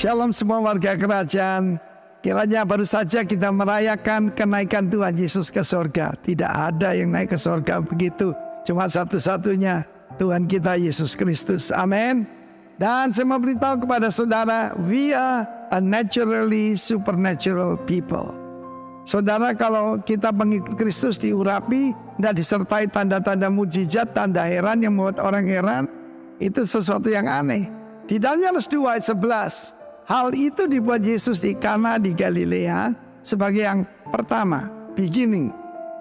Shalom semua warga kerajaan. Kiranya baru saja kita merayakan kenaikan Tuhan Yesus ke surga. Tidak ada yang naik ke surga begitu. Cuma satu-satunya Tuhan kita Yesus Kristus. Amin. Dan saya mau beritahu kepada saudara, we are a naturally supernatural people. Saudara, kalau kita pengikut Kristus diurapi dan disertai tanda-tanda mujizat, tanda heran yang membuat orang heran, itu sesuatu yang aneh. Di dalam Yohanes 2 ayat 11, hal itu dibuat Yesus di Kana di Galilea sebagai yang pertama, beginning.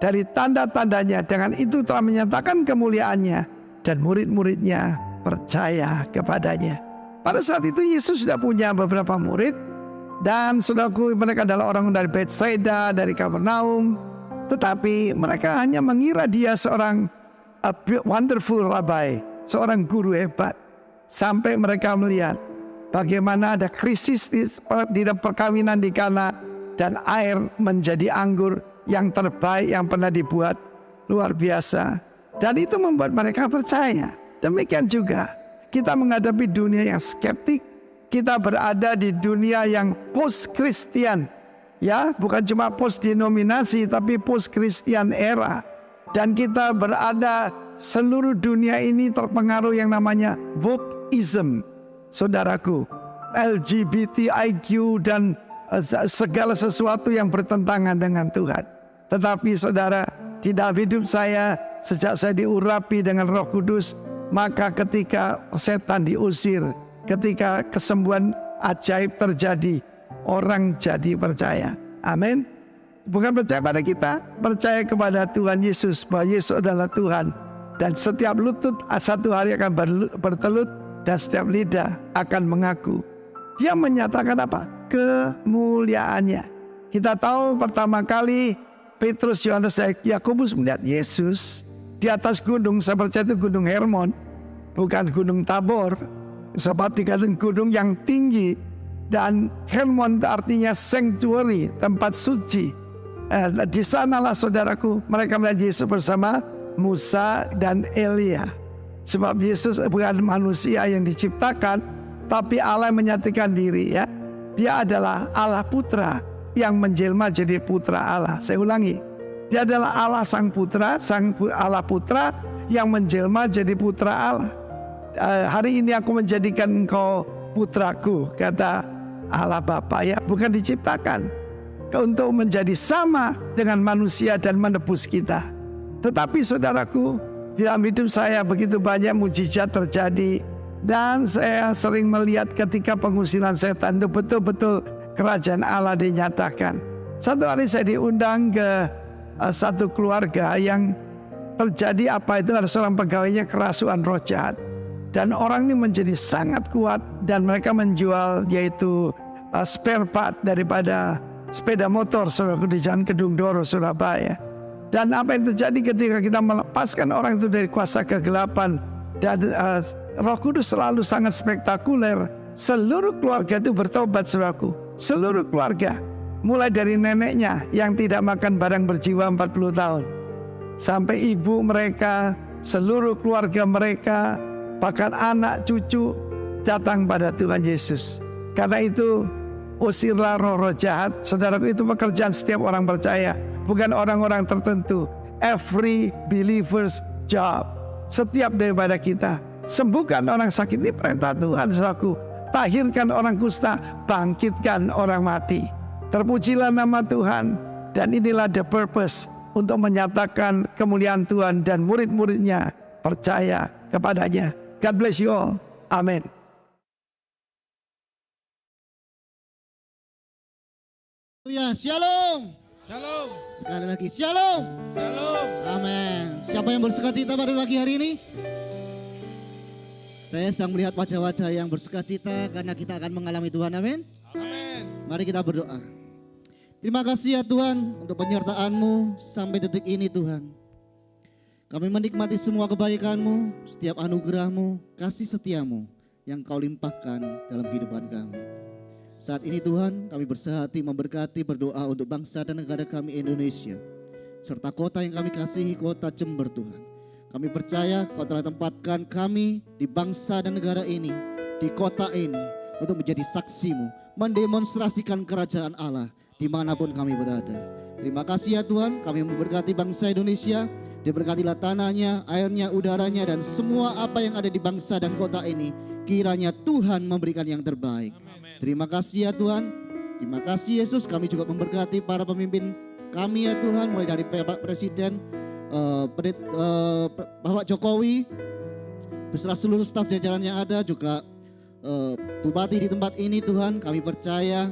Dari tanda-tandanya, dengan itu telah menyatakan kemuliaannya dan murid-muridnya percaya kepadanya. Pada saat itu Yesus sudah punya beberapa murid, dan saudaraku, mereka adalah orang dari Bethsaida, dari Kapernaum. Tetapi mereka hanya mengira dia seorang wonderful rabbi, seorang guru hebat. Sampai mereka melihat bagaimana ada krisis di perkawinan di Kana, dan air menjadi anggur yang terbaik yang pernah dibuat. Luar biasa. Dan itu membuat mereka percaya. Demikian juga kita menghadapi dunia yang skeptik. Kita berada di dunia yang post-Christian. Ya, bukan cuma post-denominasi, tapi post-Christian era. Dan kita berada, seluruh dunia ini terpengaruh yang namanya wokeism. Saudaraku, LGBTIQ dan segala sesuatu yang bertentangan dengan Tuhan. Tetapi saudara, di dalam hidup saya, sejak saya diurapi dengan Roh Kudus, maka ketika setan diusir, ketika kesembuhan ajaib terjadi, orang jadi percaya. Amin. Bukan percaya pada kita, percaya kepada Tuhan Yesus, bahwa Yesus adalah Tuhan. Dan setiap lutut satu hari akan bertelut, dan setiap lidah akan mengaku. Dia menyatakan apa? Kemuliaannya. Kita tahu pertama kali Petrus, Yohanes, Yakobus melihat Yesus di atas gunung. Saya percaya itu gunung Hermon, bukan gunung Tabor. Sebab dikatakan gunung yang tinggi. Dan Hermon artinya sanctuary, tempat suci. Di sanalah saudaraku, mereka melihat Yesus bersama Musa dan Elia. Sebab Yesus bukan manusia yang diciptakan, tapi Allah yang menyatakan diri, ya. Dia adalah Allah Putra yang menjelma jadi Putra Allah. Saya ulangi, Dia adalah Allah Sang Putra, Allah Putra yang menjelma jadi Putra Allah. Hari ini aku menjadikan engkau putraku, kata Allah Bapa, ya. Bukan diciptakan untuk menjadi sama dengan manusia dan menebus kita. Tetapi saudaraku, di dalam hidup saya begitu banyak mujizat terjadi. Dan saya sering melihat ketika pengusiran setan itu betul-betul kerajaan Allah dinyatakan. Satu hari saya diundang ke satu keluarga yang terjadi apa itu, ada seorang pegawainya kerasukan roh jahat. Dan orang ini menjadi sangat kuat, dan mereka menjual yaitu spare part daripada sepeda motor, saudara, di Jalan Kedung Doro, Surabaya. Dan apa yang terjadi ketika kita melepaskan orang itu dari kuasa kegelapan, dan Roh Kudus selalu sangat spektakuler. Seluruh keluarga itu bertobat, saudaraku. Seluruh keluarga, mulai dari neneknya yang tidak makan barang berjiwa 40 tahun, sampai ibu mereka, seluruh keluarga mereka, bahkan anak cucu datang pada Tuhan Yesus. Karena itu, usirlah roh-roh jahat. Saudaraku, itu pekerjaan setiap orang percaya, bukan orang-orang tertentu. Every believer's job. Setiap daripada kita. Sembuhkan orang sakit, ini perintah Tuhan, saudaraku. Tahirkan orang kusta, bangkitkan orang mati. Terpujilah nama Tuhan. Dan inilah the purpose, untuk menyatakan kemuliaan Tuhan, dan murid-muridnya percaya kepadanya. God bless you all. Amin. Ya, shalom. Shalom. Sekali lagi shalom. Shalom. Amin. Siapa yang bersukacita pada pagi hari ini? Saya sedang melihat wajah-wajah yang bersukacita karena kita akan mengalami Tuhan. Amin. Amin. Mari kita berdoa. Terima kasih ya Tuhan untuk penyertaan-Mu sampai detik ini Tuhan. Kami menikmati semua kebaikan-Mu, setiap anugerah-Mu, kasih setia-Mu yang Kau limpahkan dalam kehidupan kami. Saat ini Tuhan, kami bersehati memberkati, berdoa untuk bangsa dan negara kami Indonesia, serta kota yang kami kasihi, kota Jember Tuhan. Kami percaya Kau telah tempatkan kami di bangsa dan negara ini, di kota ini, untuk menjadi saksi-Mu, mendemonstrasikan kerajaan Allah dimanapun kami berada. Terima kasih ya Tuhan, kami memberkati bangsa Indonesia, diberkatilah tanahnya, airnya, udaranya, dan semua apa yang ada di bangsa dan kota ini. Kiranya Tuhan memberikan yang terbaik. Terima kasih ya Tuhan, terima kasih Yesus. Kami juga memberkati para pemimpin kami ya Tuhan, mulai dari Bapak Presiden, Bapak Jokowi, beserta seluruh staf jajaran yang ada, juga Bupati di tempat ini Tuhan. Kami percaya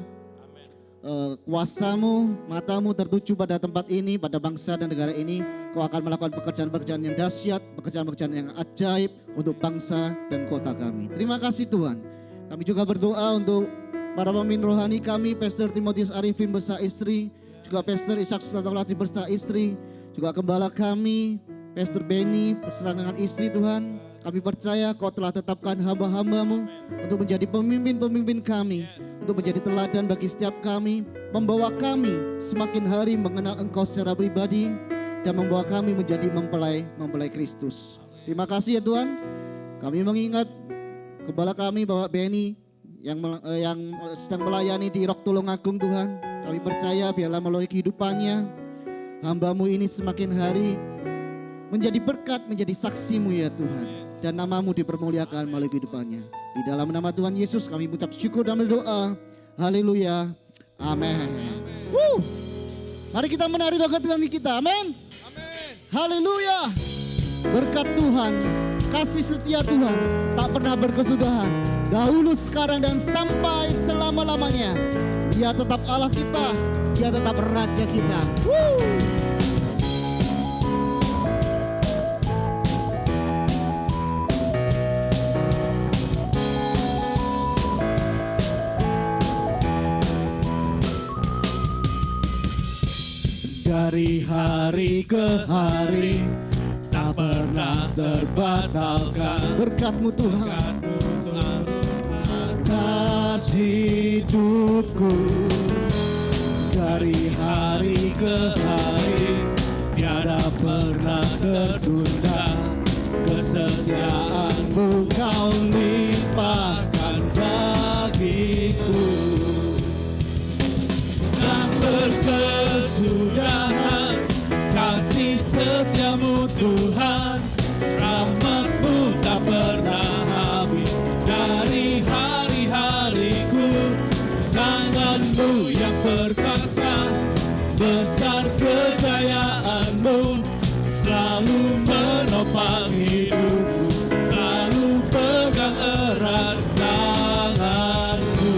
kuasa-Mu, mata-Mu tertuju pada tempat ini, pada bangsa dan negara ini. Kau akan melakukan pekerjaan-pekerjaan yang dahsyat, pekerjaan-pekerjaan yang ajaib untuk bangsa dan kota kami. Terima kasih Tuhan. Kami juga berdoa untuk para pemimpin rohani kami, Pastor Timotius Arifin beserta istri, juga Pastor Ishak Sutatawati beserta istri, juga gembala kami, Pastor Benny beserta dengan istri Tuhan. Kami percaya Kau telah tetapkan hamba-hamba-Mu untuk menjadi pemimpin-pemimpin kami, untuk menjadi teladan bagi setiap kami, membawa kami semakin hari mengenal Engkau secara pribadi, dan membawa kami menjadi mempelai Kristus. Terima kasih ya Tuhan. Kami mengingat gembala kami Bapak Benny yang sedang melayani di Rok Tulungagung Tuhan. Kami percaya biarlah melalui kehidupannya, hamba-Mu ini semakin hari menjadi berkat, menjadi saksi-Mu ya Tuhan. Dan nama-Mu dipermuliakan melalui kehidupannya. Di dalam nama Tuhan Yesus kami mengucap syukur dan berdoa. Haleluya. Amin. Mari kita menari bakat Tuhan kita. Amin. Haleluya. Berkat Tuhan, kasih setia Tuhan tak pernah berkesudahan. Dahulu, sekarang, dan sampai selama-lamanya. Dia tetap Allah kita. Dia tetap Raja kita. Dari hari ke hari tak pernah terbatalkan Berkat-Mu Tuhan atas hidupku. Dari hari ke hari tiada pernah tertunda. Kesetiaan-Mu Kau limpahkan bagiku. Tak berkesudahan kasih setia-Mu Tuhan, rahmat-Mu tak pernah habis. Dari hari-hariku, tangan-Mu yang perkasa, besar kejayaan-Mu, selalu menopang hidupku, selalu pegang erat tangan-Mu.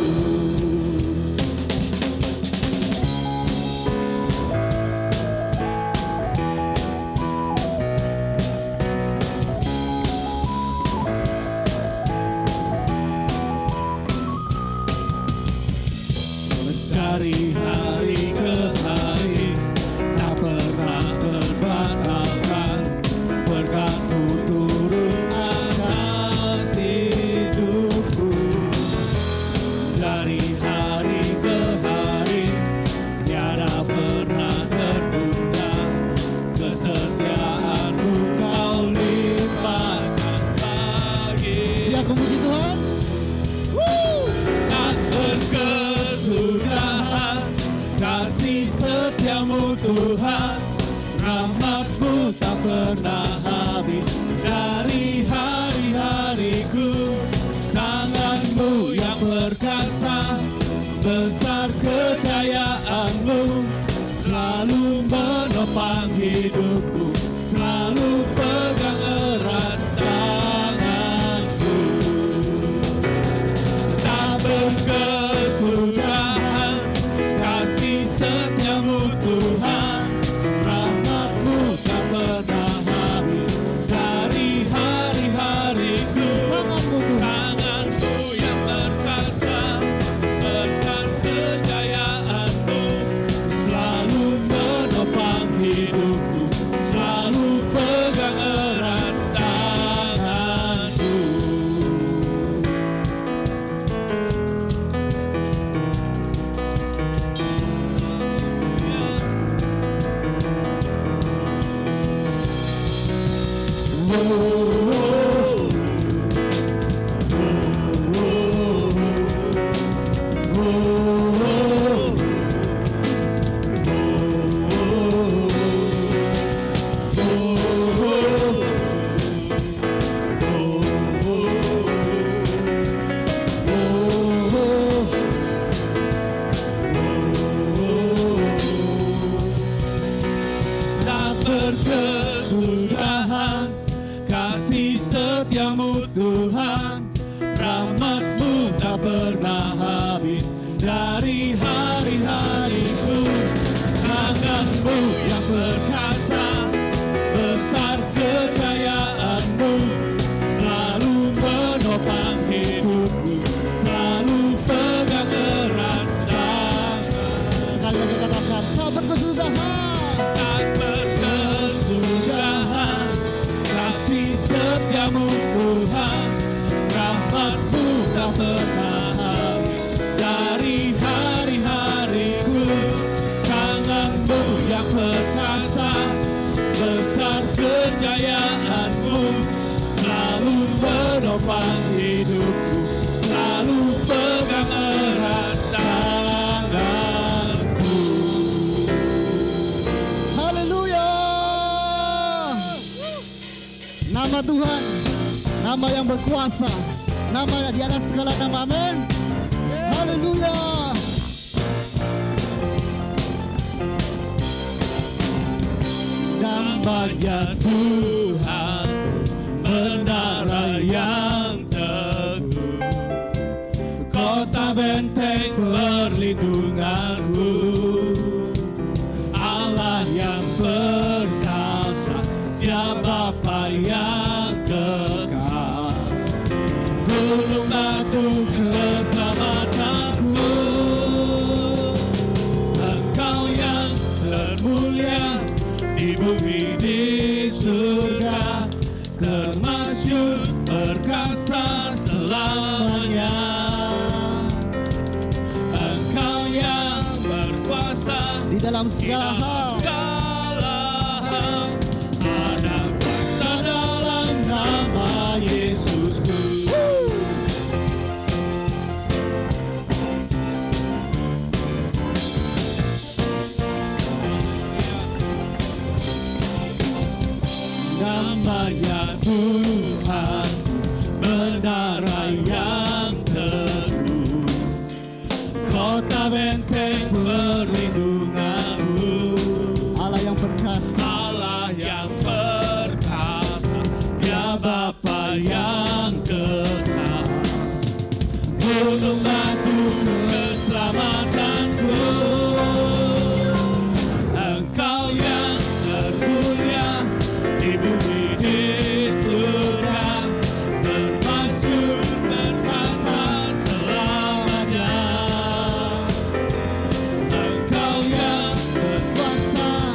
Dari hari ke hari tak pernah terbatalkan. Berkat-Mu turun atas hidupku. Dari hari ke hari tiada pernah tertunda. Kesetiaan-Mu Kau limpahkan bagi. Siap memuji Tuhan. Tak berkesudahan kasih setia-Mu Tuhan, rahmat-Mu tak pernah habis. Dari hari-hariku, tangan-Mu yang perkasa, besar kejayaan-Mu, selalu menopang hidupku, selalu pegang erat tangan-Mu. Tak berkesudahan kasih setia-Mu Tuhan, rahmat-Mu tak pernah habis. Dari hari-hariku, tangan-Mu yang perkasa, besar kejayaan-Mu, selalu menopang hidupku, selalu pegang erat tangan-Mu. kasih setiamu Tuhan, rahmat-Mu tak pernah habis. Dari hari-hariku, tangan-Mu yang perkasa, besar kejayaan-Mu, selalu menopang hidupku, selalu pegang erat tangan. Sekali lagi katakan, tak berkesudahan. Tak berkesudahan, kasih setiamu Tuhan, rahmat-Mu tak pernah habis. Dari hari-hariku, tangan-Mu yang perkasa, besar kejayaan-Mu, selalu menopang hidupku, selalu pegang erat tanganku. Haleluya. Nama Tuhan, nama yang berkuasa, nama di atas segala nama. Amin. Haleluya. Namanya Tuhan, menara yang teguh, kota benteng perlindunganku, Allah yang perkasa, Dia Bapa yang kekal, gunung batu keselamatanku, Engkau yang termulia di bumi di surga, termasyur perkasa selamanya. Engkau yang berkuasa Di dalam segala hal. segala hal, ada kuasa dalam nama Yesusku. Namanya Tuhan, menara yang teguh, kota benteng perlindunganmu, Allah yang perkasa, Allah yang perkasa, Dia Bapa yang kekal, gunung batu keselamatanku, Engkau yang termulia di bumi di surga, termasyur perkasa selamanya. Engkau yang berkuasa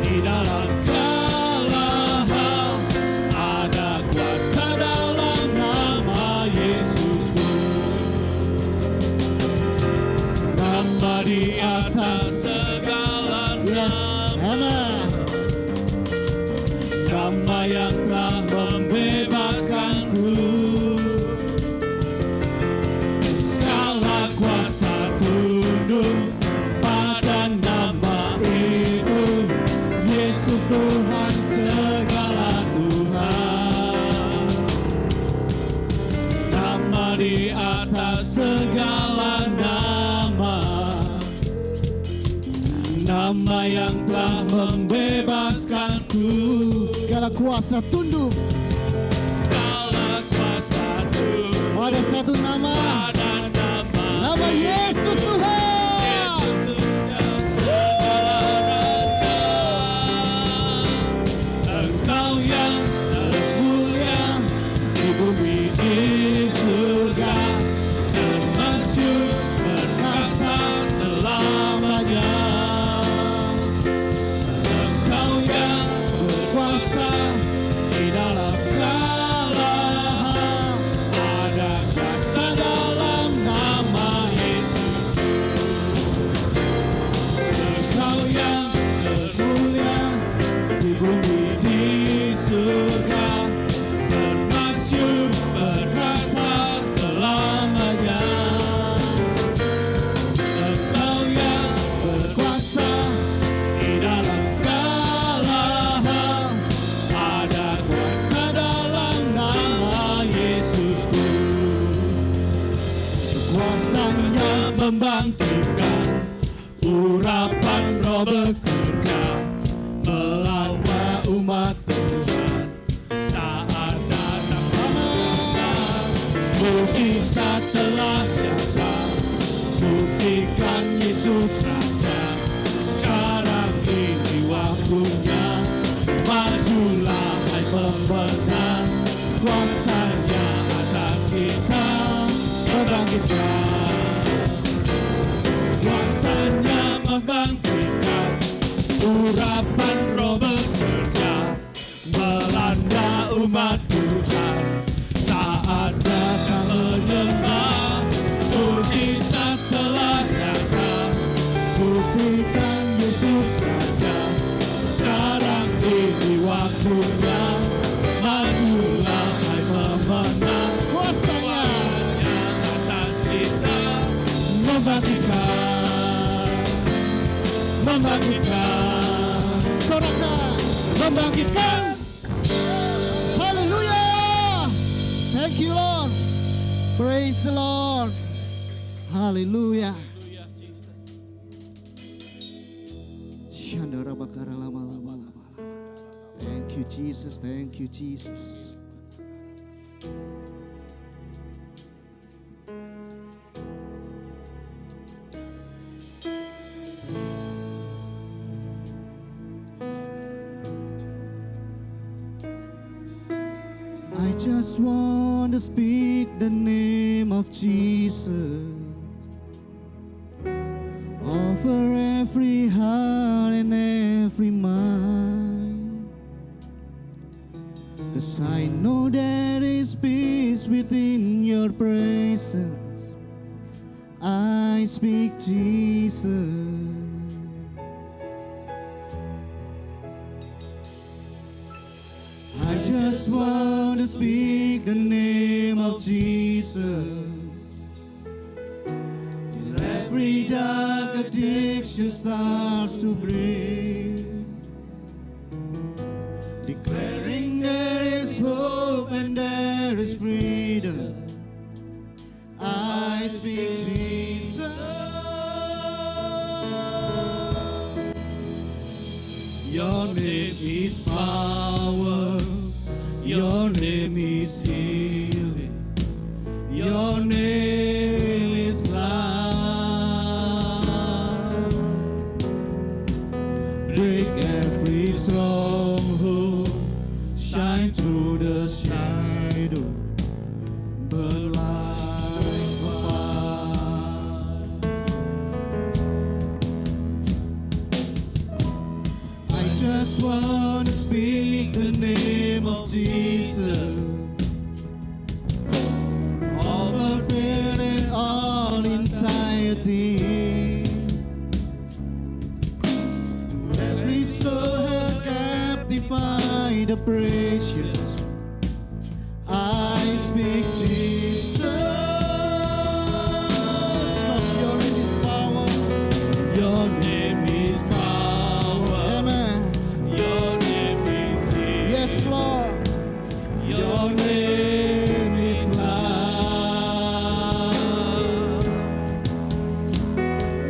di dalam segala hal, ada kuasa dalam nama Yesusku. Nama di atas segala nama, nama yang telah membebaskanku. Segala kuasa tunduk pada nama itu, Yesus Tuhan segala Tuhan. Nama di atas segala nama, nama yang telah membebaskanku. segala kuasa tunduk Segala kuasa tunduk pada satu nama, pada nama Yesus Tuhan. Yesus Tuhan segala nama. Engkau yang termulia di bumi di surga, termasyur perkasa selamanya. Engkau yang berkuasa di dalam segala hal, ada kuasa dalam nama Yesus. Engkau yang termulia di bumi di surga, termasyur perkasa selamanya. Engkau yang berkuasa di dalam segala hal, ada kuasa dalam nama Yesusku. Kuasanya membangkitkan, urapan roh bekerja, melanda umat Tuhan saat Mujizat telah nyata, buktikan Yesus Raja. Sekarang ini waktunya, majulah hai pemenang, kuasanya atas kita membangkitkan. Kuasanya membangkitkan, urapan Roh bekerja, melanda umat Tuhan. Saat datang menyembah, mujizat telah nyata, buktikan Yesus Raja. Sekarang ini waktunya, majulah hai pemenang, kuasanya atas kita membangkitkan, membangkitkan, sorakan, membangkitkan. Haleluya. Thank you Lord. Praise the Lord. Haleluya. Shandara bakara lama lama lama. Thank you Jesus. Thank you Jesus. I just want to speak the name of Jesus over every heart and every mind, 'cause I know there is peace within your presence. I speak Jesus. I just want to speak the name of Jesus till every dark addiction starts to break, declaring there is hope and there is freedom. I speak Jesus. Your name is power, your name is healing, your name is love. Break every stronghold, shine through the shadow, burn like fire. I just want to speak the name of Jesus over fear and all anxiety. To every soul held captive by the precious, I speak Jesus. 'Cause your name is power, your name is power. Amen. Your name is healing. Yes, Lord. Your name is love.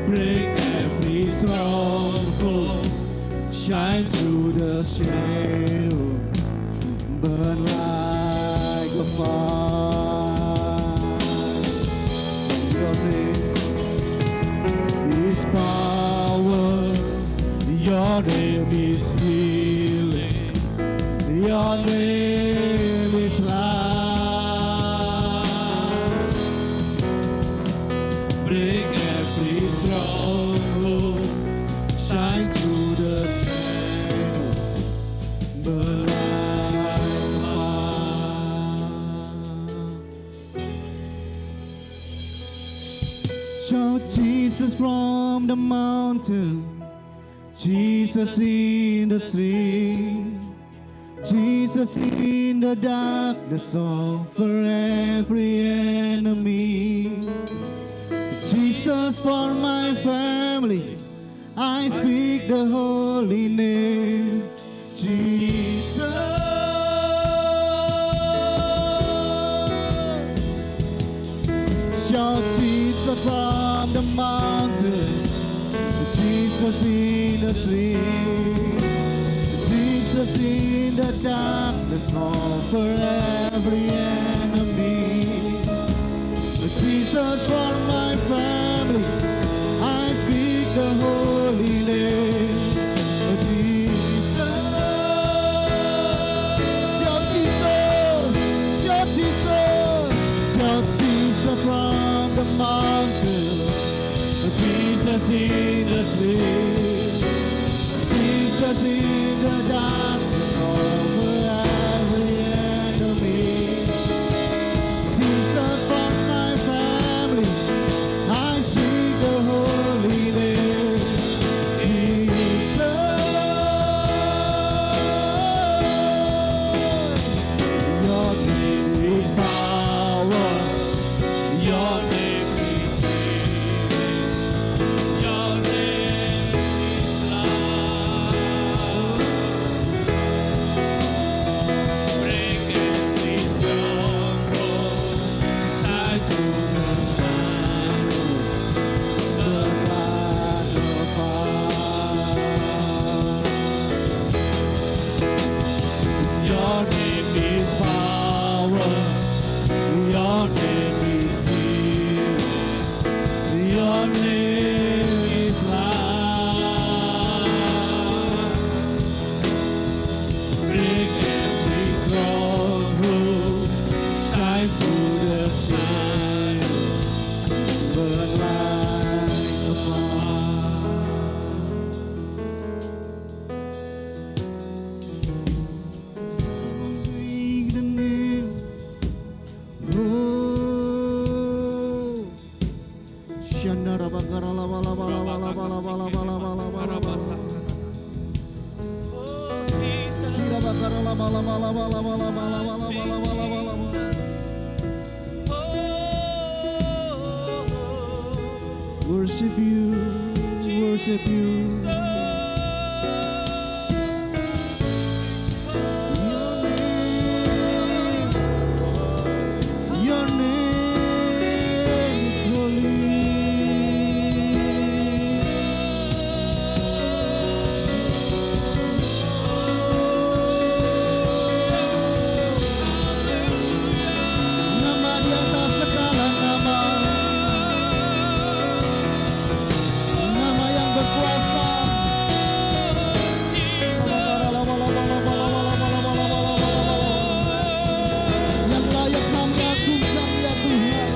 Break every stronghold, shine through the shadow, burn like a fire. Your name is power. Your name is healing. Your name is love. Break every stronghold, shine through the shadow, burn like fire. Shout Jesus from the mountain, Jesus in the street, Jesus in the darkness over every enemy. Jesus for my family, I speak the holy name, Jesus. Shout Jesus from the mountain, Jesus in the street, Jesus in the darkness over every enemy. Jesus, for my family, I speak the holy name of Jesus. Shout Jesus, shout Jesus, shout Jesus from the mountain, Jesus in the street, Jesus in the darkness over every enemy. Jesus for my family, I speak the holy name. Jesus, your name is power, your name is healing, your name is love. Break every stronghold, tie to the shadow, the light of fire. Your name is power, your name is healing, your name is life. Break every stronghold, shine through the shadow, burn like a fire. Break the name, oh, Shandara Bakara Lava Lava Lava Lava Lava Lava Lava Lava Lava. Shira Bakara Lava Lava Lava Lava Lava Lava Lava Lava Lava Lava. Worship you, worship you. Your name is holy. Nama di atas segala nama, nama yang berkuasa. Yang layak kami agungkan ya Tuhan.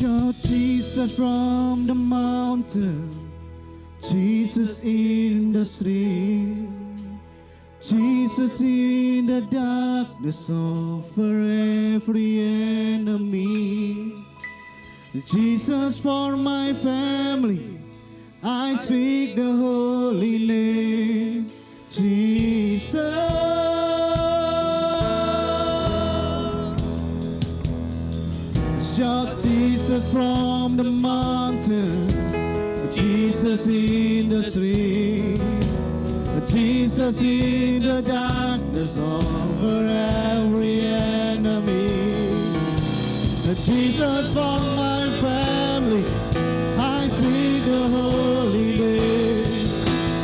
Shout Jesus from the mountain, Jesus in the street, Jesus in the darkness over every enemy. Jesus for my family, I speak the holy name. Jesus. Shout Jesus from the mountain, Jesus in the street, Jesus in the darkness over every enemy. Jesus for my family, I speak the holy name.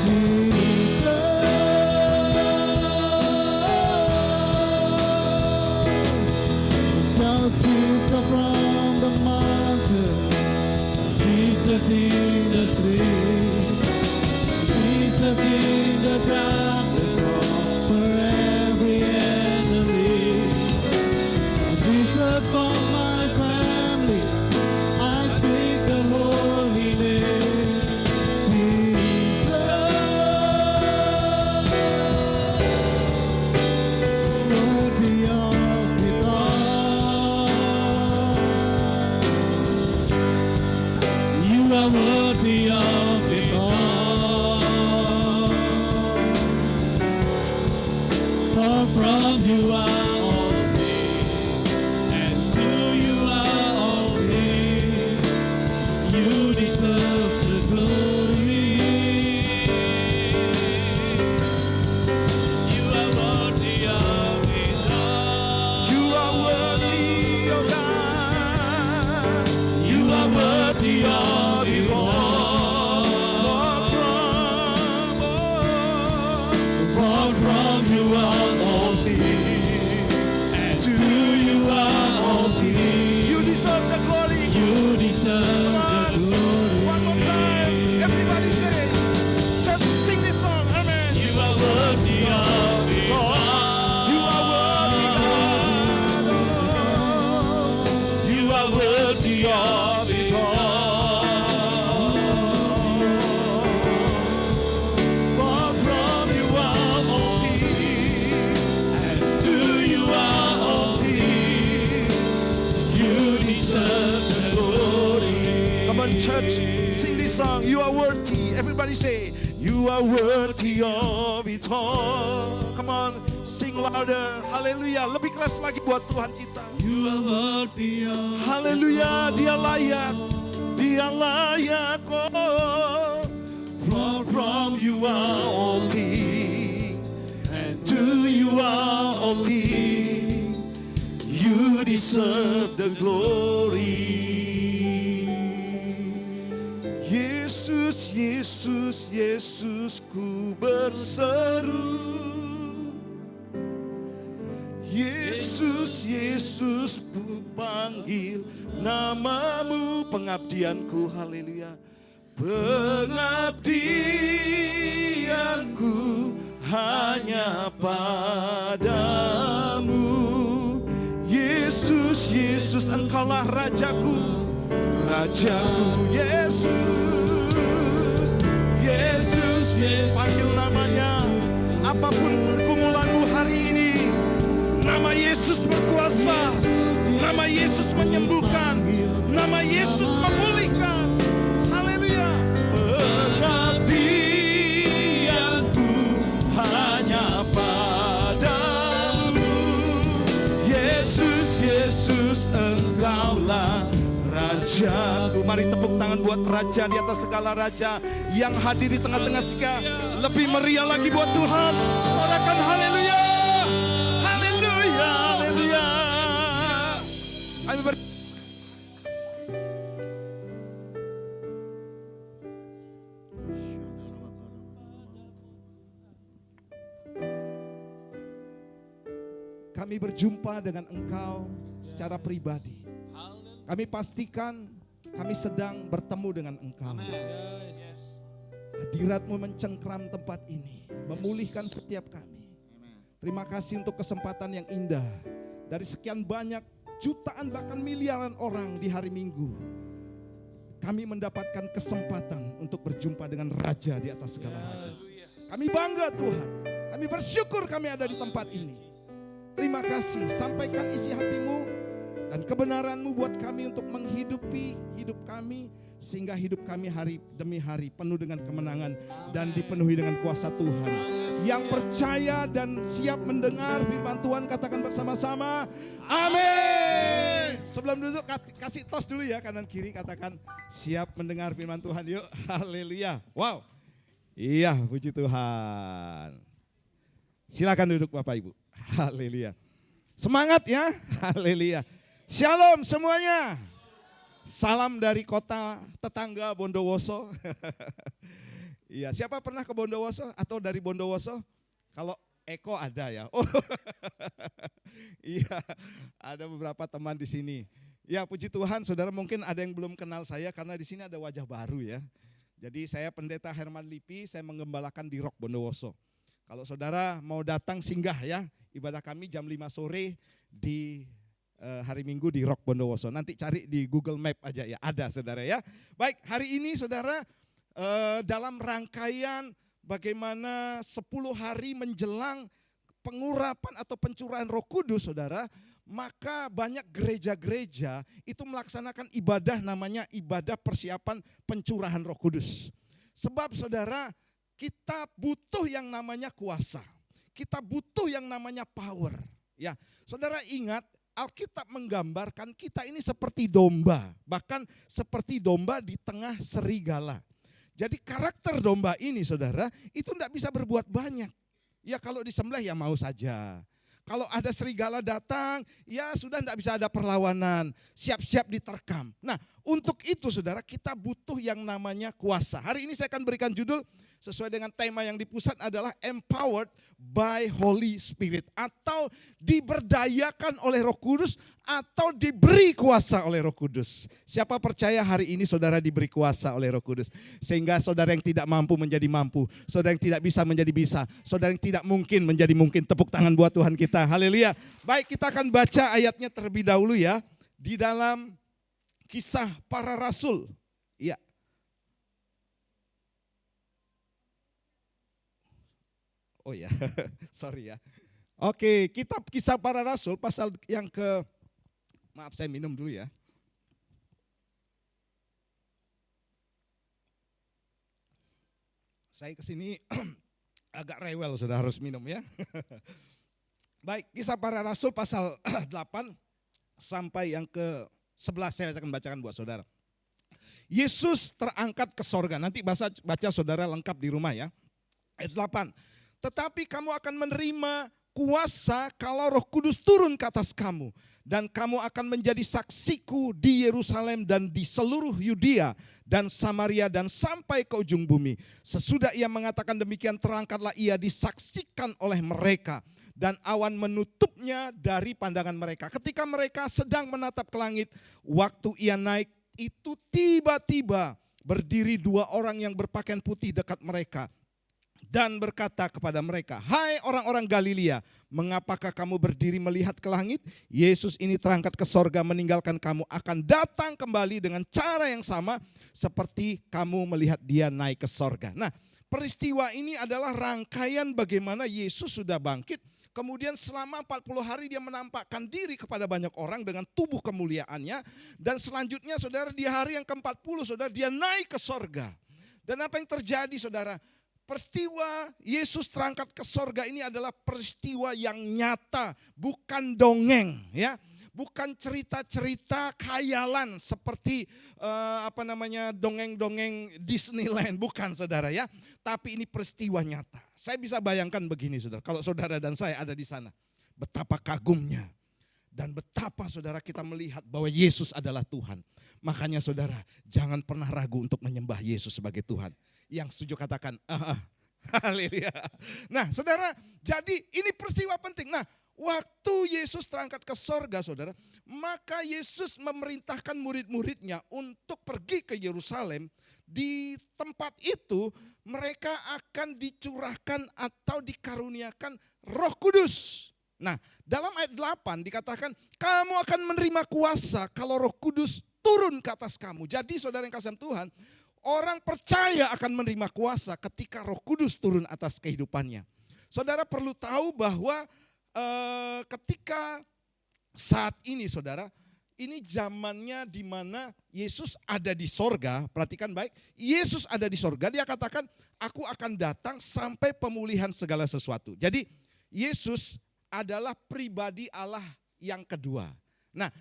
Jesus. Shout Jesus from the mountain, Jesus in the street, Jesus in the darkness over every enemy. Jesus for my family, I speak the holy name. Jesus, worthy of it all. from you are all things, and to you are all things. You deserve the glory. You are worthy of it all. You are worthy, oh God. You are worthy of it all. For from you are all things, and to you are all things. You deserve the glory. You deserve the glory. One more time, everybody say, just sing this song, amen. You are worthy of it all. You are worthy, God. You are worthy of it all. For from you are all things, and to you are all things. You deserve the glory. Come on, church, sing this song. You are worthy. Everybody say, you are worthy of it all. Come on, sing louder. Haleluya. Lebih keras lagi buat Tuhan kita. You are worthy of. Haleluya. Dia layak. Dia layak. Oh. For from you are all things, and to you are all things. You deserve the glory. Yesus, Yesus, Yesus, ku berseru. Yesus, Yesus, ku panggil namamu. Pengabdianku, haleluya. Pengabdianku hanya padamu. Yesus, Yesus, engkaulah rajaku. Rajaku, Yesus. Yesus, Yesus, panggil namanya. Apapun pergumulanmu hari ini, nama Yesus berkuasa. Nama Yesus menyembuhkan. Nama Yesus memulihkan. Haleluya. Pengabdianku hanya padamu. Yesus, Yesus, engkaulah rajaku. Mari tepuk tangan buat raja di atas segala raja yang hadir di tengah-tengah kita. Lebih meriah lagi buat Tuhan. Sorakan haleluya. Haleluya. Haleluya. Kami kami berjumpa dengan Engkau secara pribadi. Kami pastikan kami sedang bertemu dengan Engkau. Hadirat-Mu mencengkram tempat ini, memulihkan setiap kami. Terima kasih untuk kesempatan yang indah. Dari sekian banyak jutaan bahkan miliaran orang di hari Minggu, kami mendapatkan kesempatan untuk berjumpa dengan Raja di atas segala raja. Kami bangga Tuhan, kami bersyukur kami ada di tempat ini. Terima kasih, sampaikan isi hatimu dan kebenaran-Mu buat kami untuk menghidupi hidup kami, sehingga hidup kami hari demi hari penuh dengan kemenangan dan dipenuhi dengan kuasa Tuhan. Yang percaya dan siap mendengar firman Tuhan katakan bersama-sama, amin. Sebelum duduk kasih tos dulu ya, kanan kiri katakan siap mendengar firman Tuhan yuk. Haleluya. Wow. Iya, puji Tuhan. Silakan duduk Bapak Ibu. Haleluya. Semangat ya. Haleluya. Shalom semuanya. Salam dari kota tetangga Bondowoso. Iya, siapa pernah ke Bondowoso atau dari Bondowoso? Kalau Eko ada ya. Oh. Iya, ada beberapa teman di sini. Ya, puji Tuhan, saudara mungkin ada yang belum kenal saya karena di sini ada wajah baru ya. Jadi saya Pendeta Herman Lipi, saya menggembalakan di Rock Bondowoso. Kalau saudara mau datang singgah ya, ibadah kami jam 5 sore di hari Minggu di Rock Bondowoso. Nanti cari di Google Map aja ya, ada saudara ya. Baik, hari ini saudara dalam rangkaian bagaimana 10 hari menjelang pengurapan atau pencurahan Roh Kudus saudara, maka banyak gereja-gereja itu melaksanakan ibadah namanya ibadah persiapan pencurahan Roh Kudus. Sebab saudara, kita butuh yang namanya kuasa. kita butuh yang namanya power. Ya, saudara ingat Alkitab menggambarkan kita ini seperti domba, bahkan seperti domba di tengah serigala. Jadi karakter domba ini saudara, itu tidak bisa berbuat banyak. Ya kalau disembelih ya mau saja. Kalau ada serigala datang, ya sudah tidak bisa ada perlawanan, siap-siap diterkam. Nah untuk itu saudara kita butuh yang namanya kuasa. Hari ini saya akan berikan judul sesuai dengan tema yang di pusat adalah empowered by Holy Spirit. Atau diberdayakan oleh Roh Kudus atau diberi kuasa oleh Roh Kudus. Siapa percaya hari ini saudara diberi kuasa oleh Roh Kudus. Sehingga saudara yang tidak mampu menjadi mampu. Saudara yang tidak bisa menjadi bisa. Saudara yang tidak mungkin menjadi mungkin. Tepuk tangan buat Tuhan kita. Haleluya. Baik, kita akan baca ayatnya terlebih dahulu ya. Di dalam Kisah Para Rasul. Ya. Oh ya, sorry ya. Oke, kitab Kisah Para Rasul pasal yang maaf saya minum dulu ya. Saya kesini agak rewel, sudah harus minum ya. Baik, Kisah Para Rasul pasal 8 sampai yang ke-11 saya akan bacakan buat saudara. Yesus terangkat ke sorga, nanti baca saudara lengkap di rumah ya. Ayat 8. Tetapi kamu akan menerima kuasa kalau Roh Kudus turun ke atas kamu. Dan kamu akan menjadi saksiku di Yerusalem dan di seluruh Yudea dan Samaria dan sampai ke ujung bumi. Sesudah ia mengatakan demikian terangkatlah ia disaksikan oleh mereka. Dan awan menutupnya dari pandangan mereka. Ketika mereka sedang menatap ke langit, waktu ia naik itu tiba-tiba berdiri dua orang yang berpakaian putih dekat mereka. Dan berkata kepada mereka, hai orang-orang Galilea, mengapakah kamu berdiri melihat ke langit? Yesus ini terangkat ke sorga meninggalkan kamu, akan datang kembali dengan cara yang sama seperti kamu melihat dia naik ke sorga. Nah, peristiwa ini adalah rangkaian bagaimana Yesus sudah bangkit. Kemudian selama 40 hari dia menampakkan diri kepada banyak orang dengan tubuh kemuliaannya. Dan selanjutnya saudara di hari yang ke-40 saudara dia naik ke sorga. Dan apa yang terjadi saudara? Peristiwa Yesus terangkat ke sorga ini adalah peristiwa yang nyata, bukan dongeng ya. Bukan cerita-cerita khayalan seperti dongeng-dongeng Disneyland, bukan saudara ya. Tapi ini peristiwa nyata. Saya bisa bayangkan begini saudara, kalau saudara dan saya ada di sana. Betapa kagumnya dan betapa saudara kita melihat bahwa Yesus adalah Tuhan. Makanya saudara jangan pernah ragu untuk menyembah Yesus sebagai Tuhan. Yang setuju katakan, haleluya. Nah saudara, jadi ini peristiwa penting. Nah waktu Yesus terangkat ke sorga saudara, maka Yesus memerintahkan murid-muridnya untuk pergi ke Yerusalem. Di tempat itu mereka akan dicurahkan atau dikaruniakan Roh Kudus. Nah dalam ayat 8 dikatakan, kamu akan menerima kuasa kalau Roh Kudus turun ke atas kamu. Jadi saudara yang kasih Tuhan, orang percaya akan menerima kuasa ketika Roh Kudus turun atas kehidupannya. Saudara perlu tahu bahwa ketika saat ini saudara, ini zamannya di mana Yesus ada di sorga. Perhatikan baik, Yesus ada di sorga. Dia katakan, aku akan datang sampai pemulihan segala sesuatu. Jadi Yesus adalah pribadi Allah yang kedua. Nah,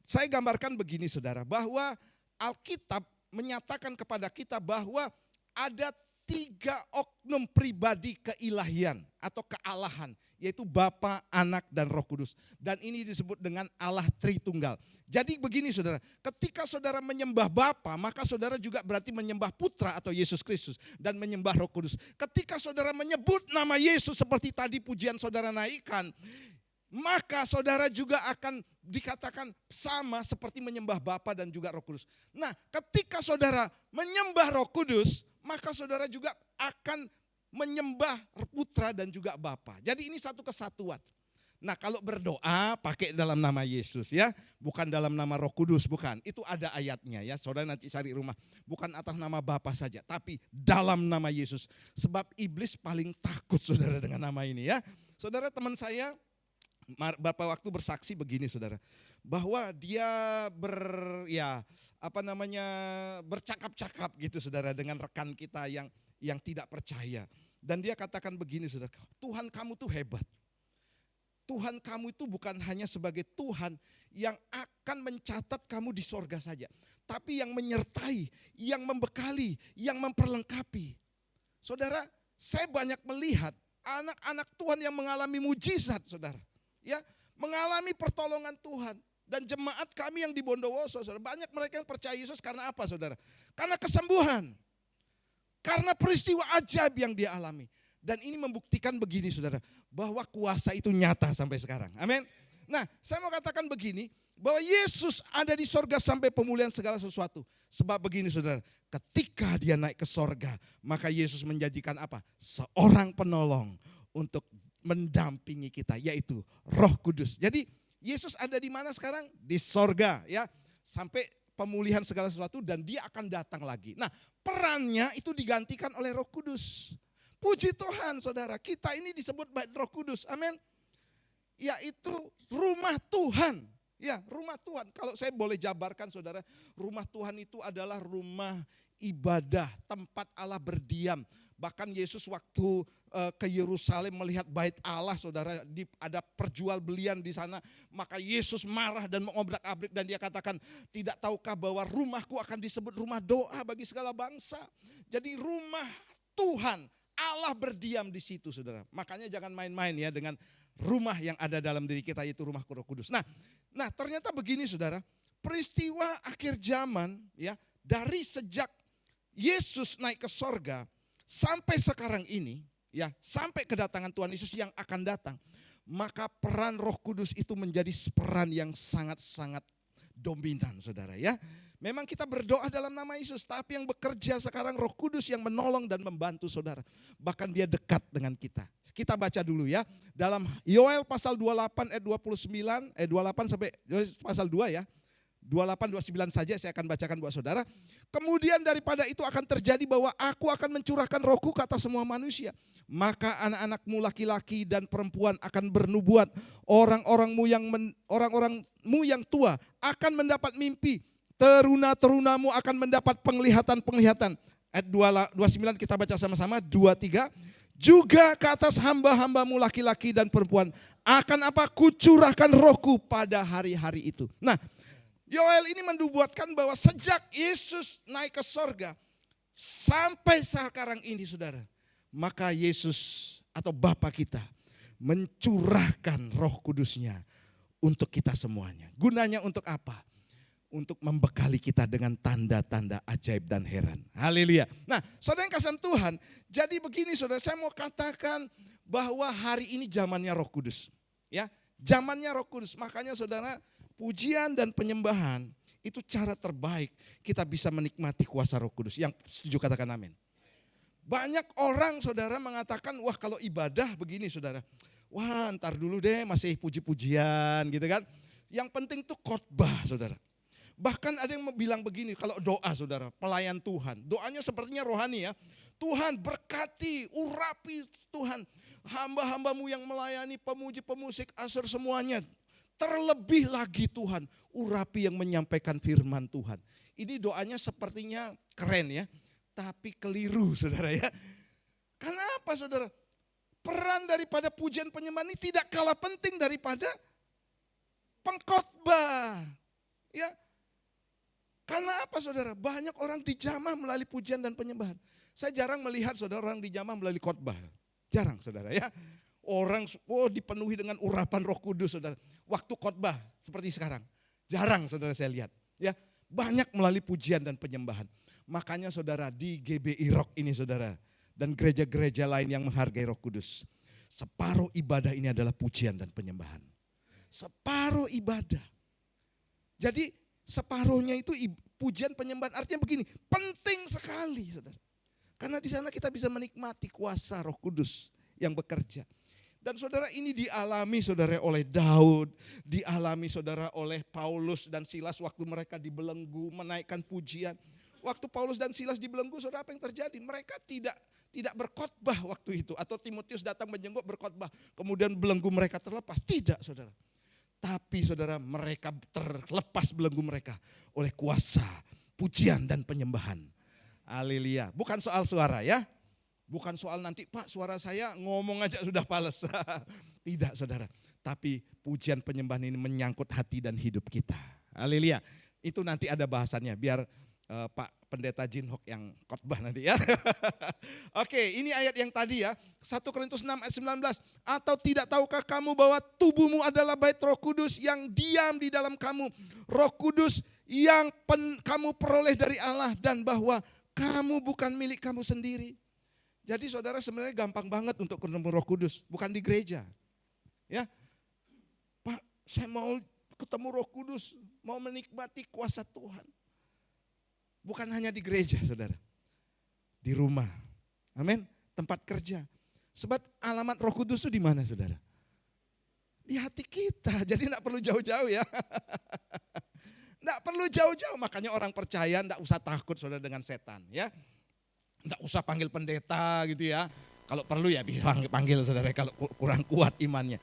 saya gambarkan begini saudara, bahwa Alkitab menyatakan kepada kita bahwa ada 3 oknum pribadi keilahian atau kealahan, yaitu Bapa, Anak, dan Roh Kudus. Dan ini disebut dengan Allah Tritunggal. Jadi begini saudara, ketika saudara menyembah Bapa, maka saudara juga berarti menyembah Putra atau Yesus Kristus dan menyembah Roh Kudus. Ketika saudara menyebut nama Yesus seperti tadi pujian saudara naikkan, maka saudara juga akan dikatakan sama seperti menyembah Bapa dan juga Roh Kudus. Nah, ketika saudara menyembah Roh Kudus, maka saudara juga akan menyembah Putra dan juga Bapa. Jadi ini satu kesatuan. Nah, kalau berdoa pakai dalam nama Yesus ya, bukan dalam nama Roh Kudus, bukan. Itu ada ayatnya ya, saudara nanti cari rumah. Bukan atas nama Bapa saja, tapi dalam nama Yesus. Sebab iblis paling takut saudara dengan nama ini ya. Saudara, teman saya beberapa waktu bersaksi begini saudara, bahwa dia bercakap-cakap gitu saudara dengan rekan kita yang tidak percaya. Dan dia katakan begini saudara, Tuhan kamu tuh hebat. Tuhan kamu itu bukan hanya sebagai Tuhan yang akan mencatat kamu di sorga saja. Tapi yang menyertai, yang membekali, yang memperlengkapi. Saudara, saya banyak melihat anak-anak Tuhan yang mengalami mujizat saudara. Ya, mengalami pertolongan Tuhan. Dan jemaat kami yang di Bondowoso, saudara, banyak mereka yang percaya Yesus karena apa saudara? Karena kesembuhan. Karena peristiwa ajaib yang dia alami. Dan ini membuktikan begini saudara, bahwa kuasa itu nyata sampai sekarang. Amin. Nah, saya mau katakan begini, bahwa Yesus ada di sorga sampai pemulihan segala sesuatu. Sebab begini saudara, ketika dia naik ke sorga, maka Yesus menjanjikan apa? Seorang penolong untuk mendampingi kita, yaitu Roh Kudus. Jadi Yesus ada di mana sekarang? Di sorga ya, sampai pemulihan segala sesuatu dan dia akan datang lagi. Nah, perannya itu digantikan oleh Roh Kudus. Puji Tuhan saudara, kita ini disebut bait Roh Kudus, amin. Yaitu rumah Tuhan, ya rumah Tuhan. Kalau saya boleh jabarkan saudara, rumah Tuhan itu adalah rumah ibadah, tempat Allah berdiam. Bahkan Yesus waktu ke Yerusalem melihat bait Allah saudara, ada perjualbelian di sana. Maka Yesus marah dan mengobrak-abrik dan dia katakan, tidak tahukah bahwa rumahku akan disebut rumah doa bagi segala bangsa. Jadi rumah Tuhan, Allah berdiam di situ saudara. Makanya jangan main-main ya dengan rumah yang ada dalam diri kita, yaitu rumah Roh Kudus. Nah ternyata begini saudara, peristiwa akhir zaman ya, dari sejak Yesus naik ke sorga sampai sekarang ini ya, sampai kedatangan Tuhan Yesus yang akan datang, maka peran Roh Kudus itu menjadi peran yang sangat-sangat dominan saudara ya. Memang kita berdoa dalam nama Yesus, tapi yang bekerja sekarang Roh Kudus yang menolong dan membantu saudara. Bahkan dia dekat dengan kita. Kita baca dulu ya. Dalam Yoel pasal 28 ayat 29, 28 sampai pasal 2 ya. 28, 29 saja saya akan bacakan buat saudara. Kemudian daripada itu akan terjadi bahwa aku akan mencurahkan rohku ke atas semua manusia. Maka anak-anakmu laki-laki dan perempuan akan bernubuat. Orang-orangmu yang tua akan mendapat mimpi. Teruna-terunamu akan mendapat penglihatan-penglihatan. Ayat 29 kita baca sama-sama, 23. Juga ke atas hamba-hambamu laki-laki dan perempuan akan apa? Kucurahkan rohku pada hari-hari itu. Nah, Yoel ini mendubuatkan bahwa sejak Yesus naik ke sorga sampai sekarang ini saudara, maka Yesus atau Bapa kita mencurahkan Roh Kudusnya untuk kita semuanya. Gunanya untuk apa? Untuk membekali kita dengan tanda-tanda ajaib dan heran. Haleluya. Nah, saudara yang kasih Tuhan, jadi begini saudara, saya mau katakan bahwa hari ini zamannya Roh Kudus. Ya, zamannya Roh Kudus. Makanya saudara, pujian dan penyembahan itu cara terbaik kita bisa menikmati kuasa Roh Kudus. Yang setuju katakan amin. Banyak orang saudara mengatakan, wah kalau ibadah begini saudara, wah ntar dulu deh masih puji-pujian gitu kan. Yang penting tuh khotbah saudara. Bahkan ada yang bilang begini, kalau doa saudara, pelayan Tuhan. Doanya sepertinya rohani ya. Tuhan berkati, urapi Tuhan. Hamba-hambamu yang melayani, pemuji, pemusik, asur semuanya. Terlebih lagi Tuhan, urapi yang menyampaikan firman Tuhan. Ini doanya sepertinya keren ya. Tapi keliru saudara ya. Kenapa saudara? Peran daripada pujian penyembahan ini tidak kalah penting daripada pengkhotbah. Ya. Karena apa saudara? Banyak orang dijamah melalui pujian dan penyembahan. Saya jarang melihat saudara orang dijamah melalui khotbah. Jarang saudara ya. Orang dipenuhi dengan urapan Roh Kudus saudara. Waktu khotbah seperti sekarang. Jarang saudara saya lihat. Ya, banyak melalui pujian dan penyembahan. Makanya saudara di GBI Rock ini saudara. Dan gereja-gereja lain yang menghargai Roh Kudus. Separuh ibadah ini adalah pujian dan penyembahan. Separuh ibadah. Jadi separuhnya itu pujian penyembahan, artinya begini, penting sekali saudara. Karena di sana kita bisa menikmati kuasa Roh Kudus yang bekerja. Dan saudara ini dialami saudara oleh Daud, dialami saudara oleh Paulus dan Silas waktu mereka dibelenggu menaikkan pujian. Waktu Paulus dan Silas dibelenggu saudara apa yang terjadi? Mereka tidak berkhotbah waktu itu. Atau Timotius datang menjenguk berkhotbah, kemudian belenggu mereka terlepas. Tidak saudara. Tapi saudara mereka terlepas belenggu mereka oleh kuasa pujian dan penyembahan. Haleluya. Bukan soal suara ya. Bukan soal nanti, Pak suara saya ngomong aja sudah pales. Tidak saudara. Tapi pujian penyembahan ini menyangkut hati dan hidup kita. Haleluya. Itu nanti ada bahasannya, biar Pak Pendeta Jinhok yang khotbah nanti ya. Oke, ini ayat yang tadi ya. 1 Korintus 6 ayat 19. Atau tidak tahukah kamu bahwa tubuhmu adalah bait Roh Kudus yang diam di dalam kamu. Roh Kudus yang kamu peroleh dari Allah, dan bahwa kamu bukan milik kamu sendiri. Jadi saudara, sebenarnya gampang banget untuk ketemu Roh Kudus, bukan di gereja. Ya, Pak, saya mau ketemu Roh Kudus, mau menikmati kuasa Tuhan. Bukan hanya di gereja, saudara. Di rumah. Amin. Tempat kerja. Sebab alamat Roh Kudus itu di mana, saudara? Di hati kita. Jadi enggak perlu jauh-jauh ya. Enggak perlu jauh-jauh. Makanya orang percaya enggak usah takut, saudara, dengan setan. Ya. Enggak usah panggil pendeta gitu ya. Kalau perlu ya bisa panggil, saudara, kalau kurang kuat imannya.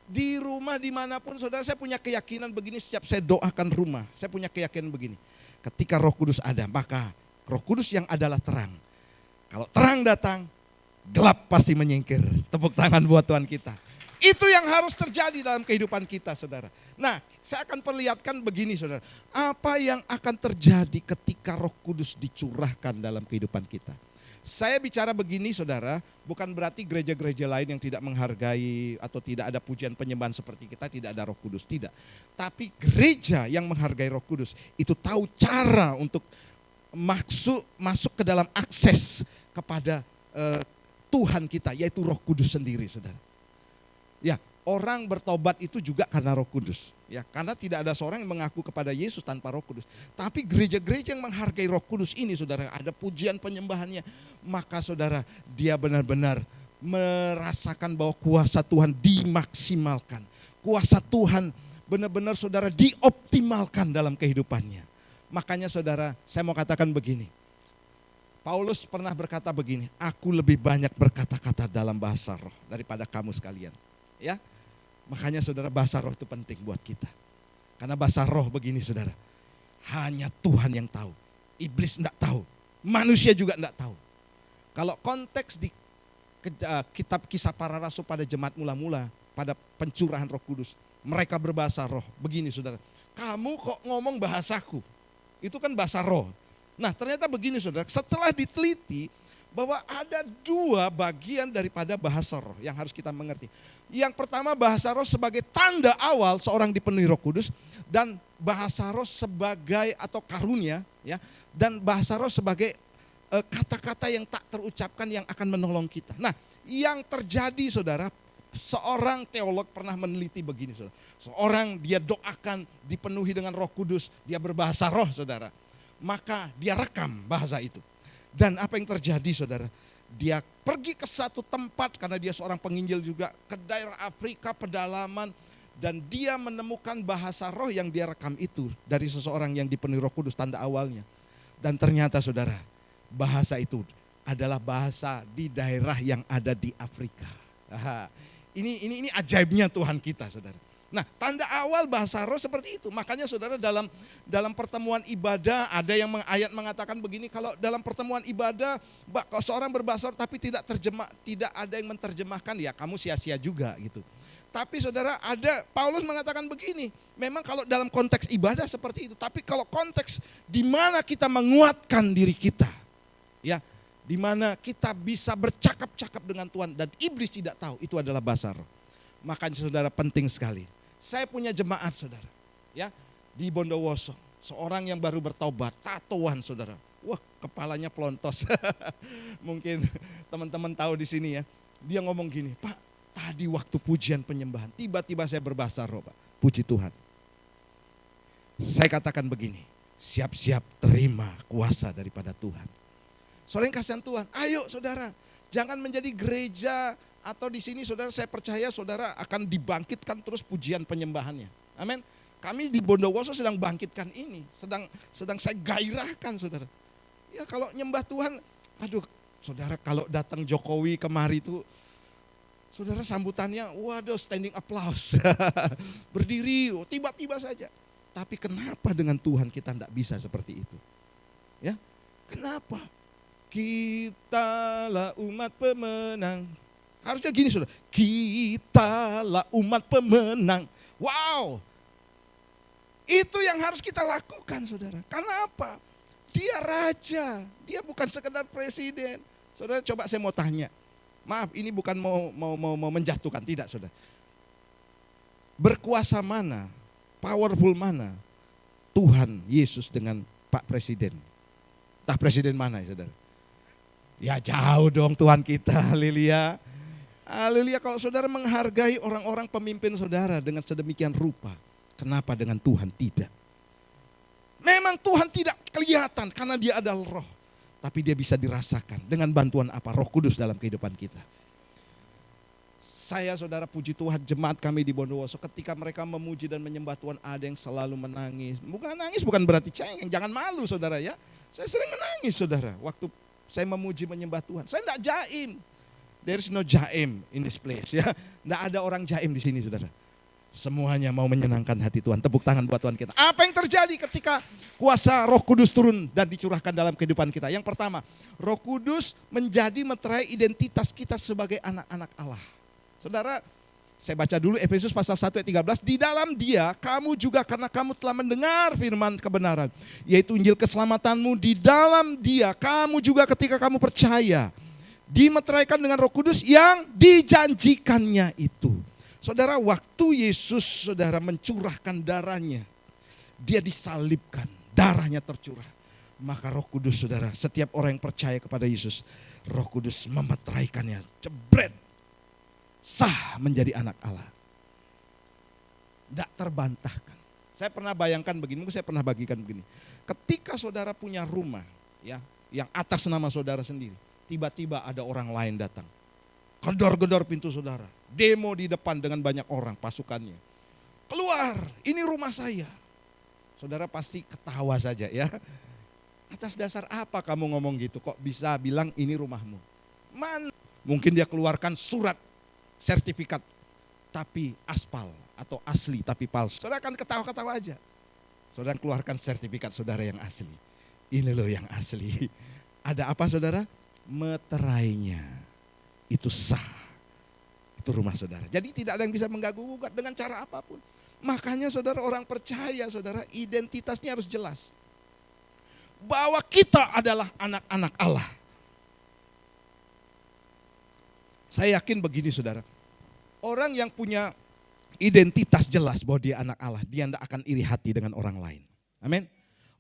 Di rumah dimanapun, saudara, saya punya keyakinan begini setiap saya doakan rumah. Saya punya keyakinan begini. Ketika Roh Kudus ada, maka Roh Kudus yang adalah terang. Kalau terang datang, gelap pasti menyingkir. Tepuk tangan buat Tuhan kita. Itu yang harus terjadi dalam kehidupan kita, saudara. Nah, saya akan perlihatkan begini, saudara. Apa yang akan terjadi ketika Roh Kudus dicurahkan dalam kehidupan kita. Saya bicara begini, saudara, bukan berarti gereja-gereja lain yang tidak menghargai atau tidak ada pujian penyembahan seperti kita tidak ada Roh Kudus, tidak. Tapi gereja yang menghargai Roh Kudus itu tahu cara untuk masuk ke dalam akses kepada Tuhan kita, yaitu Roh Kudus sendiri, saudara. Ya, orang bertobat itu juga karena Roh Kudus. Ya, karena tidak ada seorang yang mengaku kepada Yesus tanpa Roh Kudus. Tapi gereja-gereja yang menghargai Roh Kudus ini, saudara, ada pujian penyembahannya, maka saudara, dia benar-benar merasakan bahwa kuasa Tuhan dimaksimalkan. Kuasa Tuhan benar-benar, saudara, dioptimalkan dalam kehidupannya. Makanya, saudara, saya mau katakan begini. Paulus pernah berkata begini, aku lebih banyak berkata-kata dalam bahasa roh daripada kamu sekalian. Ya, makanya saudara, bahasa roh itu penting buat kita. Karena bahasa roh begini, saudara, hanya Tuhan yang tahu. Iblis enggak tahu, manusia juga enggak tahu. Kalau konteks di kitab Kisah Para Rasul pada jemaat mula-mula, pada pencurahan Roh Kudus, mereka berbahasa roh. Begini, saudara, kamu kok ngomong bahasaku? Itu kan bahasa roh. Nah, ternyata begini, saudara, setelah diteliti bahwa ada dua bagian daripada bahasa roh yang harus kita mengerti. Yang pertama, bahasa roh sebagai tanda awal seorang dipenuhi Roh Kudus, dan bahasa roh sebagai atau karunia, ya, dan bahasa roh sebagai kata-kata yang tak terucapkan yang akan menolong kita. Nah, yang terjadi, saudara, seorang teolog pernah meneliti begini, saudara. Seorang dia doakan dipenuhi dengan Roh Kudus, dia berbahasa roh, saudara. Maka dia rekam bahasa itu. Dan apa yang terjadi, saudara? Dia pergi ke satu tempat karena dia seorang penginjil juga, ke daerah Afrika pedalaman, dan dia menemukan bahasa roh yang dia rekam itu dari seseorang yang dipenuhi Roh Kudus, tanda awalnya. Dan ternyata, saudara, bahasa itu adalah bahasa di daerah yang ada di Afrika. Ini ajaibnya Tuhan kita, saudara. Nah, tanda awal bahasa roh seperti itu. Makanya, saudara, dalam pertemuan ibadah ada yang ayat mengatakan begini, kalau dalam pertemuan ibadah kalau seorang berbahasa roh tapi tidak ada yang menerjemahkan, ya kamu sia-sia juga gitu. Tapi, saudara, Paulus mengatakan begini, memang kalau dalam konteks ibadah seperti itu, tapi kalau konteks di mana kita menguatkan diri kita, ya, di mana kita bisa bercakap-cakap dengan Tuhan dan iblis tidak tahu, itu adalah bahasa roh. Makanya, saudara, penting sekali. Saya punya jemaat, saudara, ya, di Bondowoso, seorang yang baru bertobat, tatoan, saudara. Wah, kepalanya pelontos. Mungkin teman-teman tahu di sini ya. Dia ngomong gini, Pak, tadi waktu pujian penyembahan, tiba-tiba saya berbahasa roh, Pak. Puji Tuhan. Saya katakan begini, siap-siap terima kuasa daripada Tuhan. Saudara yang kasihan Tuhan, ayo saudara, jangan menjadi gereja. Atau di sini, saudara, saya percaya saudara akan dibangkitkan terus pujian penyembahannya. Amin. Kami di Bondowoso sedang bangkitkan ini, sedang saya gairahkan, saudara. Ya, kalau nyembah Tuhan, aduh, saudara, kalau datang Jokowi kemari itu, saudara, sambutannya, waduh, standing applause, berdiri, tiba-tiba saja. Tapi kenapa dengan Tuhan kita tidak bisa seperti itu? Ya, kenapa? Kitalah umat pemenang. Harusnya gini saudara, kitalah umat pemenang. Wow, itu yang harus kita lakukan saudara. Karena apa? Dia raja, dia bukan sekedar presiden. Saudara, coba saya mau tanya. Maaf, ini bukan mau menjatuhkan, tidak saudara. Berkuasa mana, powerful mana Tuhan Yesus dengan Pak Presiden? Entah presiden mana ya saudara? Ya jauh dong Tuhan kita, haleluya. Haleluya, kalau saudara menghargai orang-orang pemimpin saudara dengan sedemikian rupa, kenapa dengan Tuhan tidak? Memang Tuhan tidak kelihatan karena dia adalah roh. Tapi dia bisa dirasakan dengan bantuan apa? Roh Kudus dalam kehidupan kita. Saya saudara puji Tuhan jemaat kami di Bondowoso ketika mereka memuji dan menyembah Tuhan ada yang selalu menangis. Bukan nangis bukan berarti cengeng, jangan malu saudara ya. Saya sering menangis saudara waktu saya memuji menyembah Tuhan. Saya enggak jaim. There is no jaim in this place ya. Enggak ada orang jaim di sini saudara. Semuanya mau menyenangkan hati Tuhan. Tepuk tangan buat Tuhan kita. Apa yang terjadi ketika kuasa Roh Kudus turun dan dicurahkan dalam kehidupan kita? Yang pertama, Roh Kudus menjadi meterai identitas kita sebagai anak-anak Allah. Saudara, saya baca dulu Efesus pasal 1 ayat 13. Di dalam dia kamu juga karena kamu telah mendengar firman kebenaran. Yaitu Injil keselamatanmu. Di dalam dia kamu juga ketika kamu percaya. Dimeteraikan dengan Roh Kudus yang dijanjikannya itu. Saudara, waktu Yesus saudara mencurahkan darahnya, dia disalibkan, darahnya tercurah. Maka Roh Kudus saudara, setiap orang yang percaya kepada Yesus, Roh Kudus memeteraikannya, jebret, sah menjadi anak Allah. Tidak terbantahkan. Saya pernah bayangkan begini, mungkin saya pernah bagikan begini. Ketika saudara punya rumah, ya, yang atas nama saudara sendiri, tiba-tiba ada orang lain datang. Gedor-gedor pintu saudara. Demo di depan dengan banyak orang pasukannya. Keluar, ini rumah saya. Saudara pasti ketawa saja ya. Atas dasar apa kamu ngomong gitu? Kok bisa bilang ini rumahmu? Mana? Mungkin dia keluarkan surat sertifikat tapi aspal atau asli tapi palsu. Saudara akan ketawa-ketawa aja. Saudara keluarkan sertifikat saudara yang asli. Ini loh yang asli. Ada apa saudara? Meterainya. Itu sah. Itu rumah saudara. Jadi tidak ada yang bisa mengganggu-gugat dengan cara apapun. Makanya saudara orang percaya saudara identitasnya harus jelas. Bahwa kita adalah anak-anak Allah. Saya yakin begini saudara. Orang yang punya identitas jelas bahwa dia anak Allah. Dia tidak akan iri hati dengan orang lain. Amin.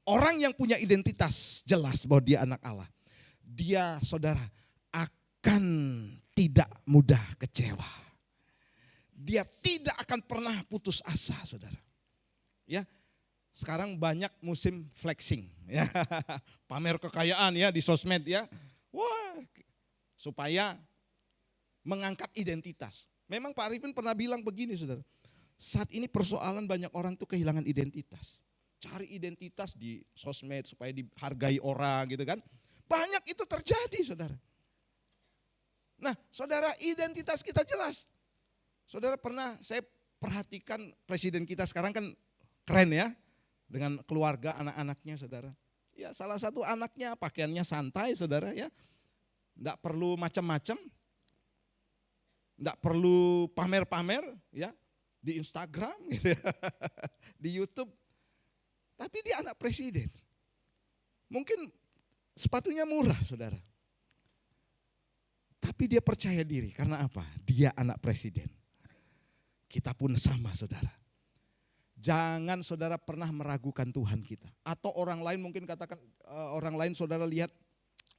Orang yang punya identitas jelas bahwa dia anak Allah. Dia saudara akan tidak mudah kecewa. Dia tidak akan pernah putus asa, saudara. Ya, sekarang banyak musim flexing, ya, pamer kekayaan ya di sosmed ya. Wah, supaya mengangkat identitas. Memang Pak Arifin pernah bilang begini, saudara. Saat ini persoalan banyak orang tuh kehilangan identitas. Cari identitas di sosmed supaya dihargai orang gitu kan. Banyak itu terjadi, saudara. Nah, saudara, identitas kita jelas. Saudara pernah, saya perhatikan presiden kita sekarang kan keren ya. Dengan keluarga anak-anaknya saudara. Ya salah satu anaknya pakaiannya santai saudara ya. Enggak perlu macam-macam. Enggak perlu pamer-pamer ya. Di Instagram gitu ya. Di YouTube. Tapi dia anak presiden. Mungkin sepatunya murah saudara. Tapi dia percaya diri karena apa? Dia anak presiden. Kita pun sama saudara. Jangan saudara pernah meragukan Tuhan kita. Atau orang lain mungkin katakan, orang lain saudara lihat,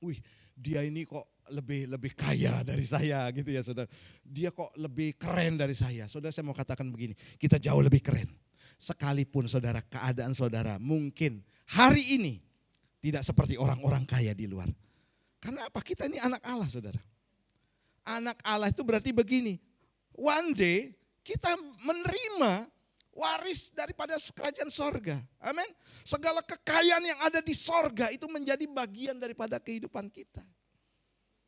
wih dia ini kok lebih kaya dari saya gitu ya saudara. Dia kok lebih keren dari saya. Saudara saya mau katakan begini, kita jauh lebih keren. Sekalipun saudara keadaan saudara mungkin hari ini tidak seperti orang-orang kaya di luar. Karena apa? Kita ini anak Allah saudara. Anak Allah itu berarti begini, one day kita menerima waris daripada kerajaan sorga. Amin. Segala kekayaan yang ada di sorga itu menjadi bagian daripada kehidupan kita.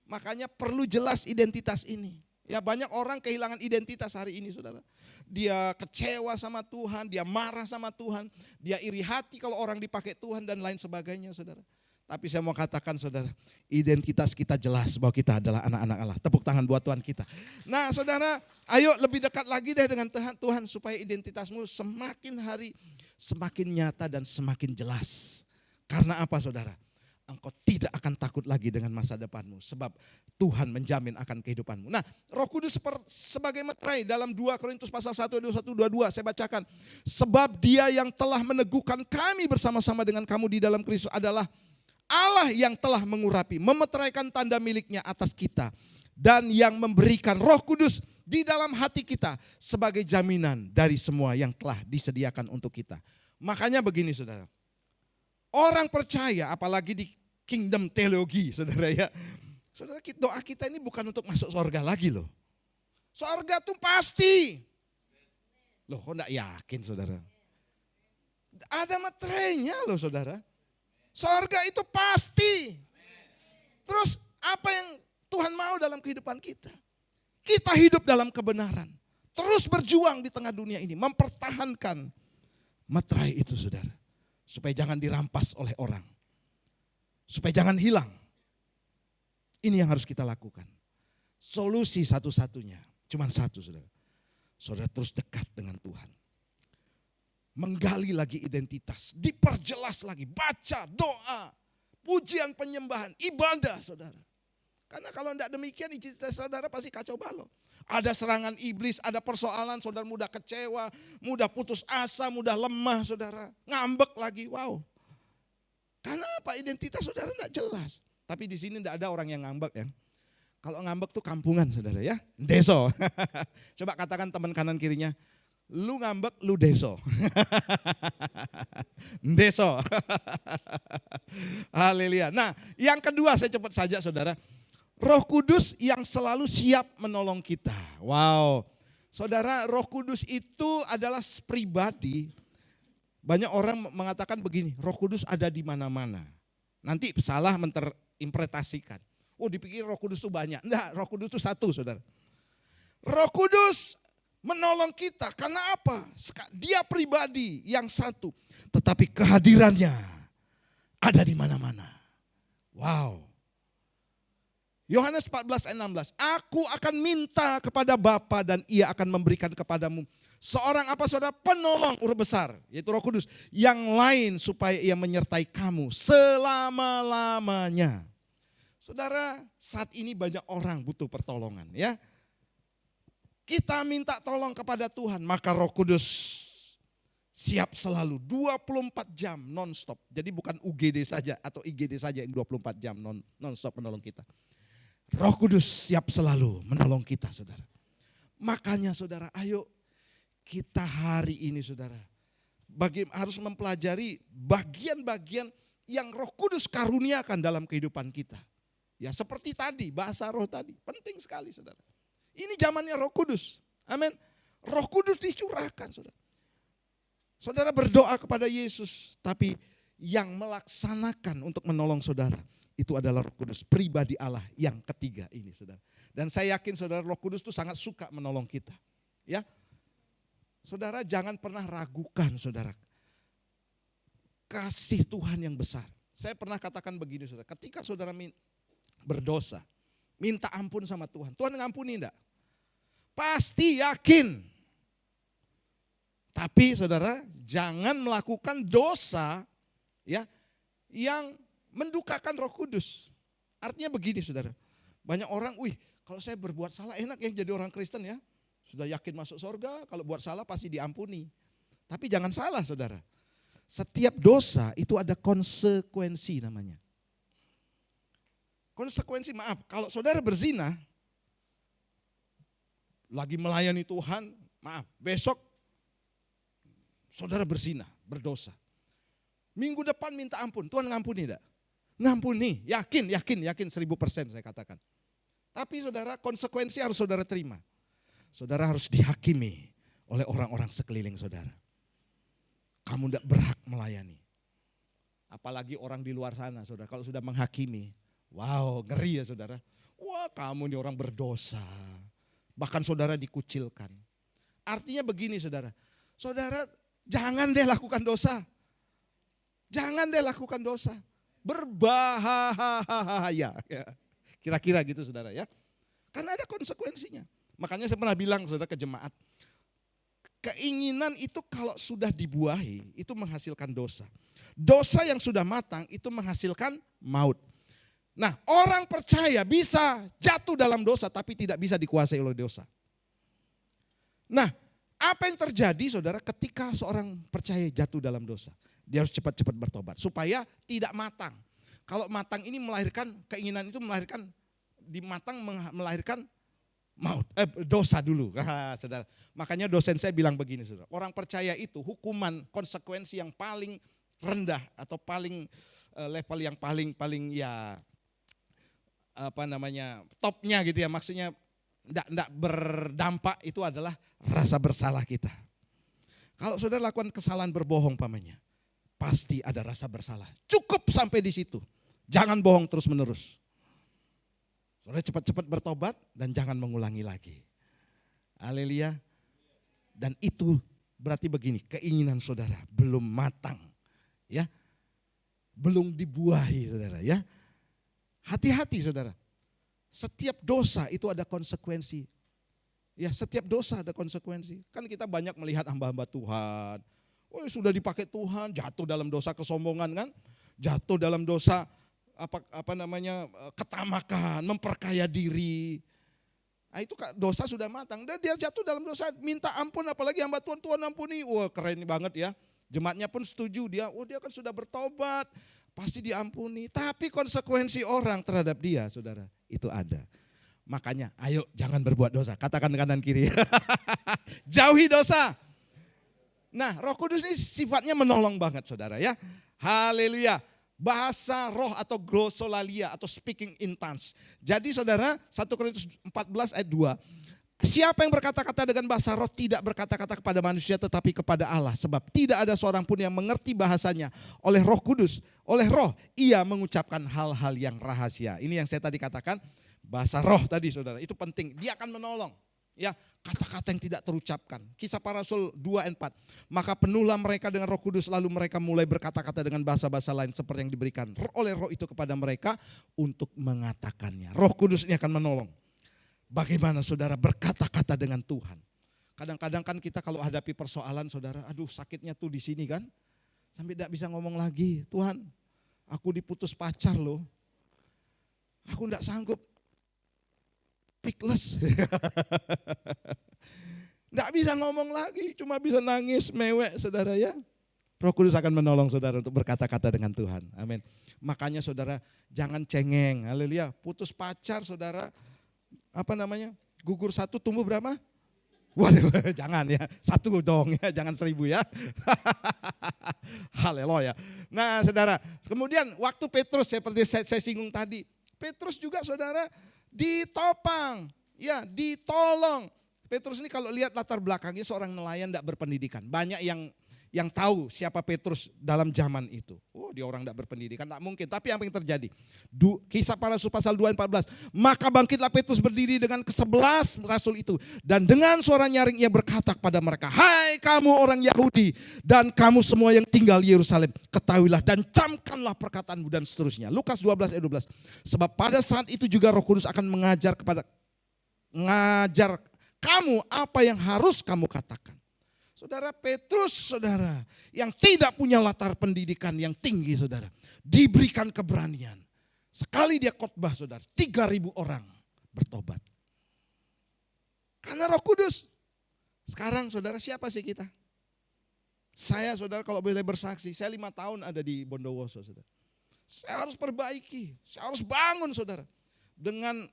Makanya perlu jelas identitas ini. Ya banyak orang kehilangan identitas hari ini saudara. Dia kecewa sama Tuhan, dia marah sama Tuhan. Dia iri hati kalau orang dipakai Tuhan dan lain sebagainya saudara. Tapi saya mau katakan saudara, identitas kita jelas bahwa kita adalah anak-anak Allah. Tepuk tangan buat Tuhan kita. Nah saudara, ayo lebih dekat lagi deh dengan Tuhan supaya identitasmu semakin hari semakin nyata dan semakin jelas. Karena apa saudara? Engkau tidak akan takut lagi dengan masa depanmu. Sebab Tuhan menjamin akan kehidupanmu. Nah Roh Kudus sebagai meterai dalam 2 Korintus pasal 1, 21, 22 saya bacakan. Sebab dia yang telah meneguhkan kami bersama-sama dengan kamu di dalam Kristus adalah Allah yang telah mengurapi, memeteraikan tanda miliknya atas kita. Dan yang memberikan Roh Kudus di dalam hati kita sebagai jaminan dari semua yang telah disediakan untuk kita. Makanya begini saudara. Orang percaya apalagi di kingdom teologi saudara ya. Saudara doa kita ini bukan untuk masuk surga lagi loh. Surga tuh pasti. Loh kok enggak yakin saudara? Ada materainya loh saudara. Surga itu pasti. Terus apa yang Tuhan mau dalam kehidupan kita? Kita hidup dalam kebenaran. Terus berjuang di tengah dunia ini. Mempertahankan materai itu saudara. Supaya jangan dirampas oleh orang. Supaya jangan hilang. Ini yang harus kita lakukan. Solusi satu-satunya. Cuman satu saudara. Saudara terus dekat dengan Tuhan. Menggali lagi identitas, diperjelas lagi, baca, doa, pujian penyembahan, ibadah saudara. Karena kalau tidak demikian identitas saudara pasti kacau balau. Ada serangan iblis, ada persoalan, saudara mudah kecewa, mudah putus asa, mudah lemah saudara. Ngambek lagi, wow. Karena apa? Identitas saudara tidak jelas. Tapi di sini tidak ada orang yang ngambek ya. Kalau ngambek tuh kampungan saudara ya, deso. Coba katakan teman kanan kirinya. Lu ngambek, lu deso. Deso. Haleluya. Nah yang kedua saya cepat saja saudara. Roh Kudus yang selalu siap menolong kita. Wow. Saudara Roh Kudus itu adalah pribadi. Banyak orang mengatakan begini, Roh Kudus ada di mana-mana. Nanti salah menginterpretasikan. Oh dipikir Roh Kudus itu banyak. Enggak, Roh Kudus itu satu saudara. Roh Kudus menolong kita karena apa? Dia pribadi yang satu, tetapi kehadirannya ada di mana-mana. Wow. Yohanes 14 ayat 16. Aku akan minta kepada Bapa dan ia akan memberikan kepadamu seorang apa saudara? Penolong urut besar, yaitu Roh Kudus. Yang lain supaya ia menyertai kamu selama-lamanya. Saudara, saat ini banyak orang butuh pertolongan ya. Kita minta tolong kepada Tuhan, maka Roh Kudus siap selalu 24 jam non-stop. Jadi bukan UGD saja atau IGD saja yang 24 jam non-stop menolong kita. Roh Kudus siap selalu menolong kita saudara. Makanya saudara ayo kita hari ini saudara harus mempelajari bagian-bagian yang Roh Kudus karuniakan dalam kehidupan kita. Ya seperti tadi bahasa roh tadi penting sekali saudara. Ini zamannya Roh Kudus. Amin. Roh Kudus dicurahkan, saudara. Saudara berdoa kepada Yesus, tapi yang melaksanakan untuk menolong saudara itu adalah Roh Kudus, pribadi Allah yang ketiga ini, saudara. Dan saya yakin saudara Roh Kudus itu sangat suka menolong kita. Ya, saudara jangan pernah ragukan, saudara, kasih Tuhan yang besar. Saya pernah katakan begini, saudara, ketika saudara berdosa, minta ampun sama Tuhan, Tuhan ngampuni enggak? Pasti yakin. Tapi saudara jangan melakukan dosa ya yang mendukakan Roh Kudus. Artinya begini saudara. Banyak orang, kalau saya berbuat salah enak ya jadi orang Kristen ya. Sudah yakin masuk surga, kalau buat salah pasti diampuni. Tapi jangan salah saudara. Setiap dosa itu ada konsekuensi namanya. Konsekuensi, maaf, kalau saudara berzina, lagi melayani Tuhan, maaf, besok saudara berzina, berdosa. Minggu depan minta ampun, Tuhan ngampuni enggak? Ngampuni, yakin 1000% saya katakan. Tapi saudara, konsekuensi harus saudara terima. Saudara harus dihakimi oleh orang-orang sekeliling saudara. Kamu enggak berhak melayani. Apalagi orang di luar sana saudara, kalau sudah menghakimi, wow ngeri ya saudara. Wah kamu ini orang berdosa. Bahkan saudara dikucilkan. Artinya begini saudara. Saudara jangan deh lakukan dosa. Jangan deh lakukan dosa. berbahaya. Ya. Kira-kira gitu saudara ya. Karena ada konsekuensinya. Makanya saya pernah bilang saudara ke jemaat, keinginan itu kalau sudah dibuahi itu menghasilkan dosa. Dosa yang sudah matang itu menghasilkan maut. Nah, orang percaya bisa jatuh dalam dosa tapi tidak bisa dikuasai oleh dosa. Nah, apa yang terjadi saudara ketika seorang percaya jatuh dalam dosa? Dia harus cepat-cepat bertobat supaya tidak matang. Kalau matang ini melahirkan, keinginan itu melahirkan, melahirkan maut, dosa dulu. Saudara. Makanya dosen saya bilang begini saudara, orang percaya itu hukuman konsekuensi yang paling rendah atau paling level yang paling ya topnya gitu ya, maksudnya enggak berdampak itu adalah rasa bersalah kita. Kalau saudara lakukan kesalahan berbohong pamannya, pasti ada rasa bersalah. Cukup sampai di situ. Jangan bohong terus menerus. Saudara cepat-cepat bertobat dan jangan mengulangi lagi. Haleluya. Dan itu berarti begini, keinginan saudara belum matang. Ya. Belum dibuahi saudara ya. Hati-hati saudara. Setiap dosa itu ada konsekuensi. Ya, setiap dosa ada konsekuensi. Kan kita banyak melihat hamba-hamba Tuhan. Oh, sudah dipakai Tuhan, jatuh dalam dosa kesombongan kan? Jatuh dalam dosa ketamakan, memperkaya diri. Nah, itu dosa sudah matang. Dan dia jatuh dalam dosa, minta ampun, apalagi hamba Tuhan, Tuhan ampuni. Wah, keren banget ya. Jemaatnya pun setuju, dia kan sudah bertobat, pasti diampuni. Tapi konsekuensi orang terhadap dia, saudara, itu ada. Makanya ayo jangan berbuat dosa, katakan kanan kiri. Jauhi dosa. Nah, Roh Kudus ini sifatnya menolong banget saudara ya. Haleluya. Bahasa roh atau glossolalia atau speaking in tongues. Jadi saudara 1 Korintus 14 ayat 2. Siapa yang berkata-kata dengan bahasa roh tidak berkata-kata kepada manusia tetapi kepada Allah. Sebab tidak ada seorang pun yang mengerti bahasanya. Oleh Roh Kudus, oleh roh ia mengucapkan hal-hal yang rahasia. Ini yang saya tadi katakan, bahasa roh tadi saudara, itu penting. Dia akan menolong. Ya, kata-kata yang tidak terucapkan. Kisah Para Rasul 2 ayat 4. Maka penuhlah mereka dengan Roh Kudus lalu mereka mulai berkata-kata dengan bahasa-bahasa lain seperti yang diberikan oleh roh itu kepada mereka untuk mengatakannya. Roh Kudus ini akan menolong. Bagaimana saudara berkata-kata dengan Tuhan. Kadang-kadang kan kita kalau hadapi persoalan saudara, aduh sakitnya tuh di sini kan. Sampai tidak bisa ngomong lagi, Tuhan aku diputus pacar loh. Aku tidak sanggup. Speechless. Tidak bisa ngomong lagi, cuma bisa nangis, mewek saudara ya. Roh Kudus akan menolong saudara untuk berkata-kata dengan Tuhan. Amin. Makanya saudara jangan cengeng. Haleluya. Putus pacar saudara, gugur 1 tumbuh berapa? Waduh, jangan ya, 1 dong ya, jangan 1000 ya. Haleluya. Nah saudara, kemudian waktu Petrus seperti saya singgung tadi, Petrus juga saudara ditopang, ya ditolong. Petrus ini kalau lihat latar belakangnya seorang nelayan tidak berpendidikan. Banyak yang tahu siapa Petrus dalam zaman itu. Oh dia orang tidak berpendidikan, tidak mungkin. Tapi apa yang terjadi? Kisah Para Rasul pasal 2 ayat 14. Maka bangkitlah Petrus berdiri dengan ke-11 rasul itu. Dan dengan suara nyaring ia berkata kepada mereka, hai kamu orang Yahudi dan kamu semua yang tinggal di Yerusalem. Ketahuilah dan camkanlah perkataanmu dan seterusnya. Lukas 12 ayat 12. Sebab pada saat itu juga Roh Kudus akan mengajar kamu apa yang harus kamu katakan. Saudara Petrus, saudara, yang tidak punya latar pendidikan yang tinggi, saudara, diberikan keberanian. Sekali dia khotbah, saudara, 3.000 orang bertobat. Karena Roh Kudus. Sekarang, saudara, siapa sih kita? Saya, saudara, kalau boleh bersaksi, saya 5 tahun ada di Bondowoso, saudara. Saya harus perbaiki, saya harus bangun, saudara, dengan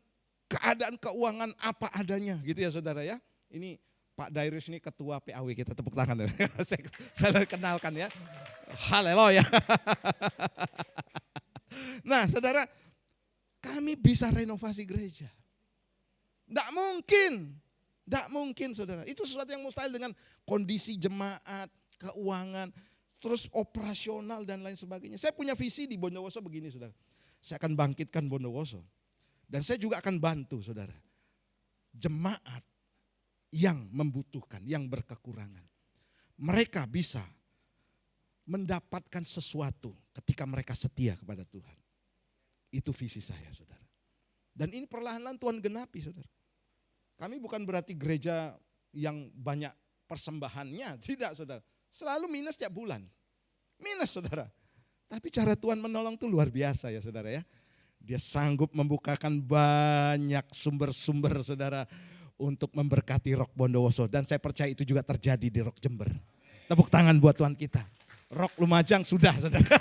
keadaan keuangan apa adanya, gitu ya, saudara ya. Ini Pak Dairus ini ketua PAW kita, tepuk tangan. Saya kenalkan ya. Haleluya. Nah saudara, kami bisa renovasi gereja. Tidak mungkin saudara. Itu sesuatu yang mustahil dengan kondisi jemaat, keuangan, terus operasional dan lain sebagainya. Saya punya visi di Bondowoso begini saudara. Saya akan bangkitkan Bondowoso. Dan saya juga akan bantu saudara. Jemaat yang membutuhkan, yang berkekurangan. Mereka bisa mendapatkan sesuatu ketika mereka setia kepada Tuhan. Itu visi saya, saudara. Dan ini perlahan-lahan Tuhan genapi, saudara. Kami bukan berarti gereja yang banyak persembahannya, tidak, saudara. Selalu minus tiap bulan. Minus, saudara. Tapi cara Tuhan menolong itu luar biasa ya, saudara ya. Dia sanggup membukakan banyak sumber-sumber, saudara, untuk memberkati Rock Bondowoso. Dan saya percaya itu juga terjadi di Rock Jember. Tepuk tangan buat Tuhan kita. Rock Lumajang sudah, saudara.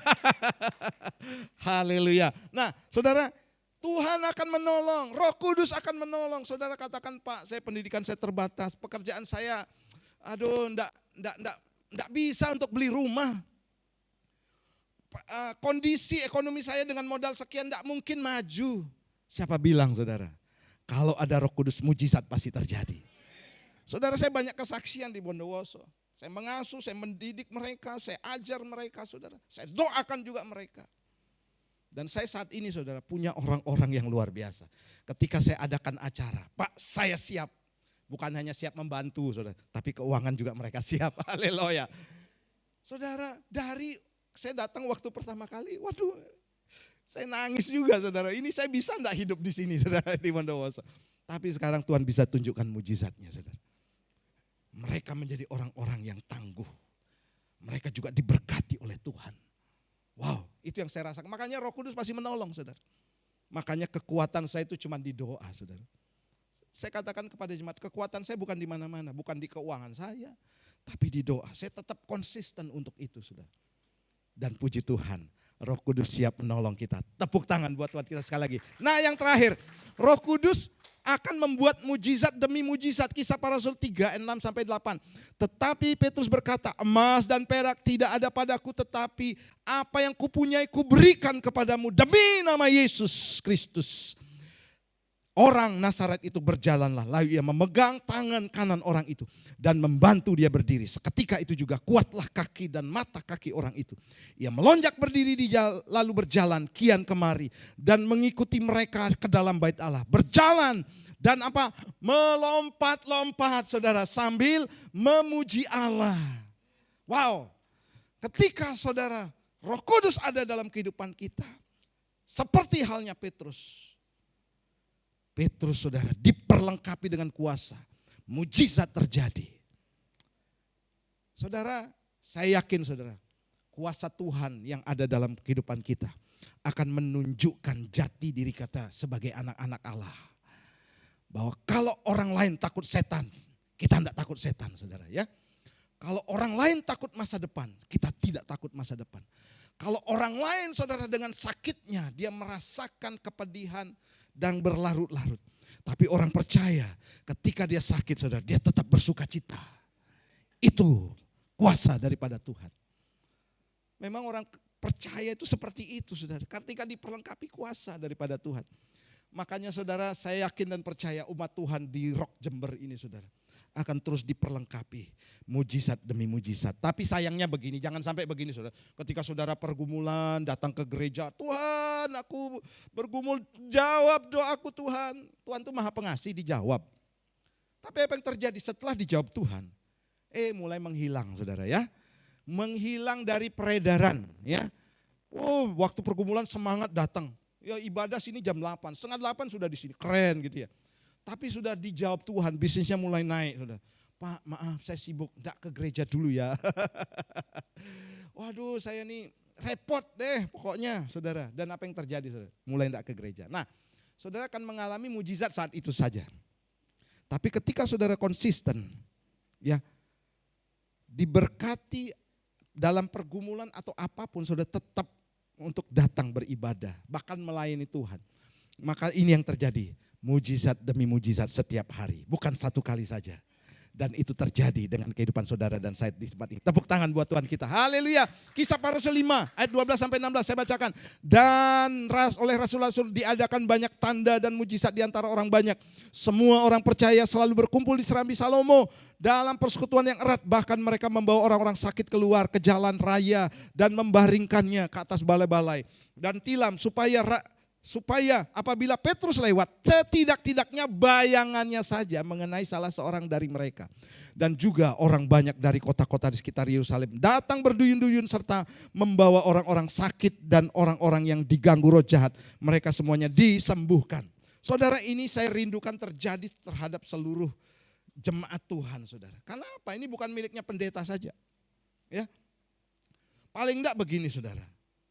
Haleluya. Nah, saudara, Tuhan akan menolong, Roh Kudus akan menolong. Saudara katakan, Pak, saya pendidikan saya terbatas, pekerjaan saya, enggak bisa untuk beli rumah. Kondisi ekonomi saya dengan modal sekian enggak mungkin maju. Siapa bilang, saudara? Kalau ada Roh Kudus, mujizat pasti terjadi. Saudara, saya banyak kesaksian di Bondowoso. Saya mengasuh, saya mendidik mereka, saya ajar mereka, saudara. Saya doakan juga mereka. Dan saya saat ini, saudara, punya orang-orang yang luar biasa. Ketika saya adakan acara, Pak, saya siap. Bukan hanya siap membantu, saudara, tapi keuangan juga mereka siap. Haleluya. Saudara, dari saya datang waktu pertama kali, waduh, saya nangis juga, saudara. Ini saya bisa enggak hidup di sini, saudara, di Bondowoso. Tapi sekarang Tuhan bisa tunjukkan mujizatnya, saudara. Mereka menjadi orang-orang yang tangguh. Mereka juga diberkati oleh Tuhan. Wow, itu yang saya rasakan. Makanya Roh Kudus pasti menolong, saudara. Makanya kekuatan saya itu cuma di doa, saudara. Saya katakan kepada jemaat, kekuatan saya bukan di mana-mana, bukan di keuangan saya, tapi di doa. Saya tetap konsisten untuk itu, saudara. Dan puji Tuhan, Roh Kudus siap menolong kita. Tepuk tangan buat Tuhan kita sekali lagi. Nah, yang terakhir, Roh Kudus akan membuat mujizat demi mujizat. Kisah Para Rasul 3:6-8. Tetapi Petrus berkata, emas dan perak tidak ada padaku, tetapi apa yang kupunyai kuberikan kepadamu demi nama Yesus Kristus. Orang Nazaret itu berjalanlah, lalu ia memegang tangan kanan orang itu dan membantu dia berdiri. Seketika itu juga kuatlah kaki dan mata kaki orang itu. Ia melonjak berdiri lalu berjalan kian kemari dan mengikuti mereka ke dalam bait Allah. Berjalan dan apa? Melompat-lompat, saudara, sambil memuji Allah. Wow, ketika saudara Roh Kudus ada dalam kehidupan kita, seperti halnya Petrus, saudara, diperlengkapi dengan kuasa. Mujizat terjadi. Saudara, saya yakin, saudara, kuasa Tuhan yang ada dalam kehidupan kita akan menunjukkan jati diri kita sebagai anak-anak Allah. Bahwa kalau orang lain takut setan, kita tidak takut setan, saudara ya. Kalau orang lain takut masa depan, kita tidak takut masa depan. Kalau orang lain, saudara, dengan sakitnya dia merasakan kepedihan dan berlarut-larut. Tapi orang percaya ketika dia sakit, saudara, dia tetap bersuka cita. Itu kuasa daripada Tuhan. Memang orang percaya itu seperti itu, saudara. Ketika diperlengkapi kuasa daripada Tuhan. Makanya, saudara, saya yakin dan percaya umat Tuhan di Rock Jember ini, saudara, akan terus diperlengkapi mujizat demi mujizat. Tapi sayangnya begini, jangan sampai begini, saudara. Ketika saudara pergumulan datang ke gereja, Tuhan, aku bergumul, jawab doaku Tuhan. Tuhan itu Maha Pengasih, dijawab. Tapi apa yang terjadi setelah dijawab Tuhan? Mulai menghilang, saudara ya. Menghilang dari peredaran ya. Oh, waktu pergumulan semangat datang. Ya ibadah sini jam 8, setengah 8 sudah di sini, keren gitu ya. Tapi sudah dijawab Tuhan, bisnisnya mulai naik, saudara. Pak, maaf saya sibuk, enggak ke gereja dulu ya. Waduh, saya nih repot deh pokoknya, saudara. Dan apa yang terjadi, saudara? Mulai enggak ke gereja. Nah, saudara akan mengalami mujizat saat itu saja. Tapi ketika saudara konsisten, ya, diberkati dalam pergumulan atau apapun, saudara tetap untuk datang beribadah, bahkan melayani Tuhan. Maka ini yang terjadi. Mujizat demi mujizat setiap hari, bukan satu kali saja. Dan itu terjadi dengan kehidupan saudara dan saya di tempat ini. Tepuk tangan buat Tuhan kita. Haleluya. Kisah Para Rasul 5 ayat 12-16 saya bacakan. Dan oleh rasul-rasul diadakan banyak tanda dan mujizat di antara orang banyak. Semua orang percaya selalu berkumpul di serambi Salomo dalam persekutuan yang erat. Bahkan mereka membawa orang-orang sakit keluar ke jalan raya dan membaringkannya ke atas balai-balai dan tilam supaya Supaya apabila Petrus lewat, setidak-tidaknya bayangannya saja mengenai salah seorang dari mereka. Dan juga orang banyak dari kota-kota di sekitar Yerusalem datang berduyun-duyun serta membawa orang-orang sakit dan orang-orang yang diganggu roh jahat. Mereka semuanya disembuhkan. Saudara, ini saya rindukan terjadi terhadap seluruh jemaat Tuhan, saudara. Karena apa? Ini bukan miliknya pendeta saja. Ya, paling enggak begini, saudara.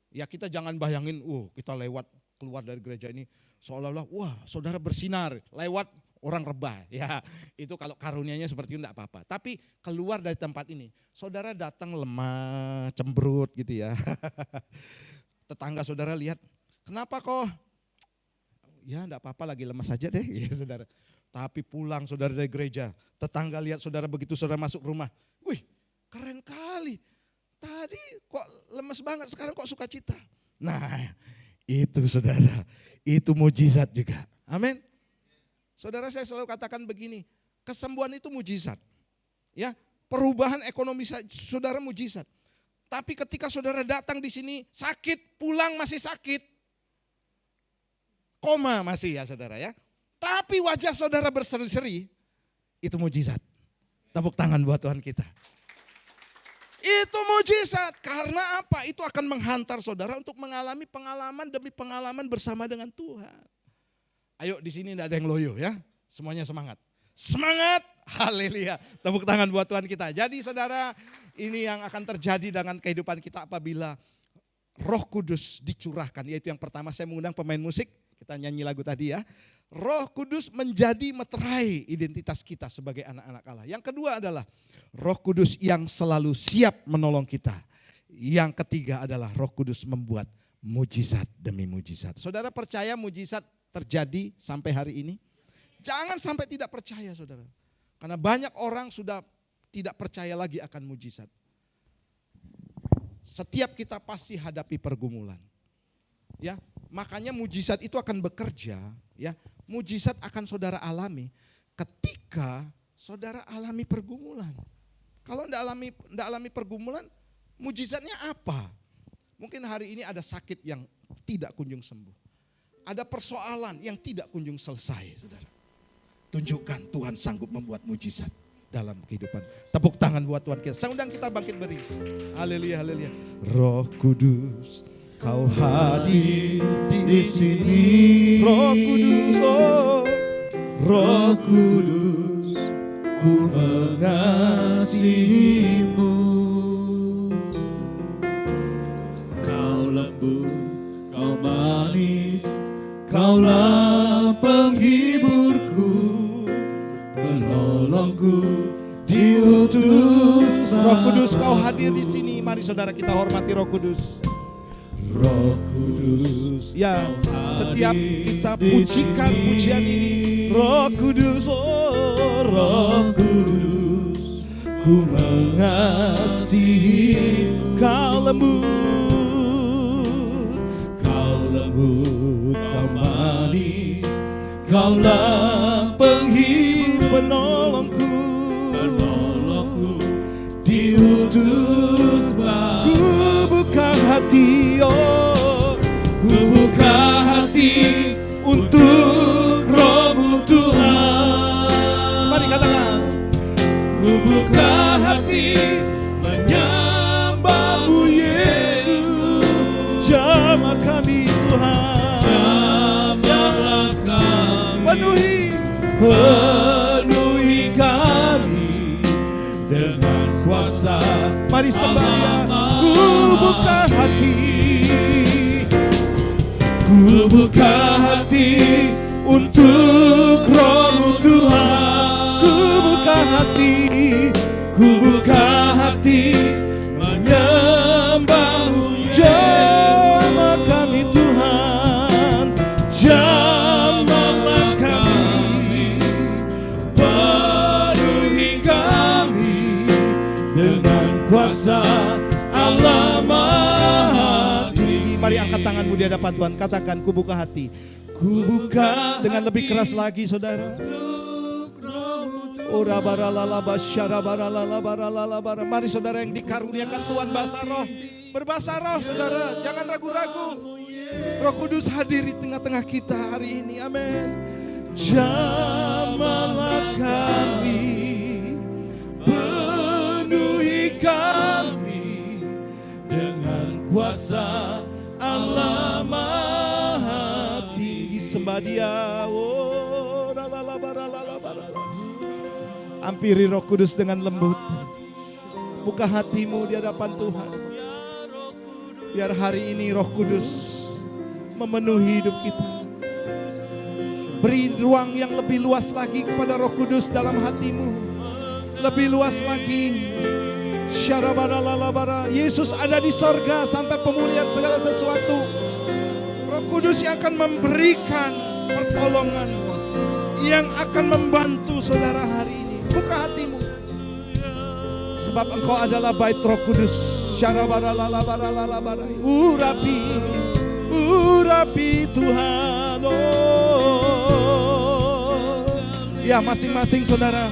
Ya, kita jangan bayangin, kita lewat keluar dari gereja ini seolah-olah, wah, saudara bersinar lewat orang rebah. Ya, itu kalau karunianya seperti itu enggak apa-apa. Tapi keluar dari tempat ini, saudara datang lemah, cemberut gitu ya. Tetangga saudara lihat, kenapa kok? Ya, enggak apa-apa, lagi lemas saja deh, ya saudara. Tapi pulang saudara dari gereja, tetangga lihat saudara begitu saudara masuk rumah, wih, keren kali. Tadi kok lemes banget, sekarang kok sukacita. Nah, itu saudara, itu mujizat juga. Amin. Saudara, saya selalu katakan begini, kesembuhan itu mujizat. Ya, perubahan ekonomi saudara mujizat. Tapi ketika saudara datang di sini sakit, pulang masih sakit. Koma masih ya saudara ya. Tapi wajah saudara berseri-seri, itu mujizat. Tepuk tangan buat Tuhan kita. Itu mujizat. Karena apa? Itu akan menghantar saudara untuk mengalami pengalaman demi pengalaman bersama dengan Tuhan. Ayo, di sini tidak ada yang loyo ya. Semuanya semangat. Semangat. Haleluya. Tepuk tangan buat Tuhan kita. Jadi saudara, ini yang akan terjadi dengan kehidupan kita apabila Roh Kudus dicurahkan. Yaitu yang pertama, saya mengundang pemain musik. Kita nyanyi lagu tadi ya. Roh Kudus menjadi meterai identitas kita sebagai anak-anak Allah. Yang kedua adalah Roh Kudus yang selalu siap menolong kita. Yang ketiga adalah Roh Kudus membuat mujizat demi mujizat. Saudara percaya mujizat terjadi sampai hari ini? Jangan sampai tidak percaya saudara. Karena banyak orang sudah tidak percaya lagi akan mujizat. Setiap kita pasti hadapi pergumulan. Ya, makanya mujizat itu akan bekerja, ya. Mujizat akan saudara alami ketika saudara alami pergumulan. Kalau tidak alami pergumulan, mujizatnya apa? Mungkin hari ini ada sakit yang tidak kunjung sembuh. Ada persoalan yang tidak kunjung selesai, saudara. Tunjukkan Tuhan sanggup membuat mujizat dalam kehidupan. Tepuk tangan buat Tuhan kita. Saya undang kita bangkit berdiri. Haleluya, haleluya. Roh Kudus, Kau hadir di sini. Roh Kudus, oh, Roh Kudus, ku mengasihimu. Kau lembut, kau manis, kaulah penghiburku, penolongku, diutus. Roh Kudus, Kau hadir di sini. Mari saudara kita hormati Roh Kudus. Roh Kudus, ya, setiap kita pujikan pujian ini. Roh Kudus, oh Roh Kudus, ku mengasihi. Kau lembut, kau manis, kaulah penghibur, penolongku, diutus ku buka hati, oh, ku buka hati untuk Roh-Mu Tuhan. Mari katakan, ku buka hati menyembah-Mu Yesus. jamah kami Tuhan, Jamahlah kami, penuhi kami dengan kuasa. Mari sembah Dia. Ku buka hati, ku buka hati untuk Roh-Mu Tuhan. Ku buka hati, ku buka hati menyembah-Mu. Jamah kami Tuhan, jamahlah kami, penuhi kami dengan kuasa Allah Maha Tinggi. Mari angkat tanganmu di hadapan Tuhan, katakan ku buka hati. Ku buka dengan lebih keras lagi saudara. Mari saudara yang dikaruniakan Tuhan bahasa roh, berbahasa roh saudara, jangan ragu-ragu. Roh Kudus hadir di tengah-tengah kita hari ini. Amin. Jamahlah kami, penuhi kami dengan kuasa Allah Maha Tinggi. Sembah Dia. Oh, hampiri Roh Kudus dengan lembut. Buka hatimu di hadapan Tuhan. Biar hari ini Roh Kudus memenuhi hidup kita. Beri ruang yang lebih luas lagi kepada Roh Kudus dalam hatimu. Lebih luas lagi. Yesus ada di sorga sampai pemulihan segala sesuatu. Roh Kudus yang akan memberikan pertolongan, yang akan membantu saudara hari ini. Buka hatimu. Sebab engkau adalah bait Roh Kudus. Urapi Tuhan. Oh. Ya, masing-masing saudara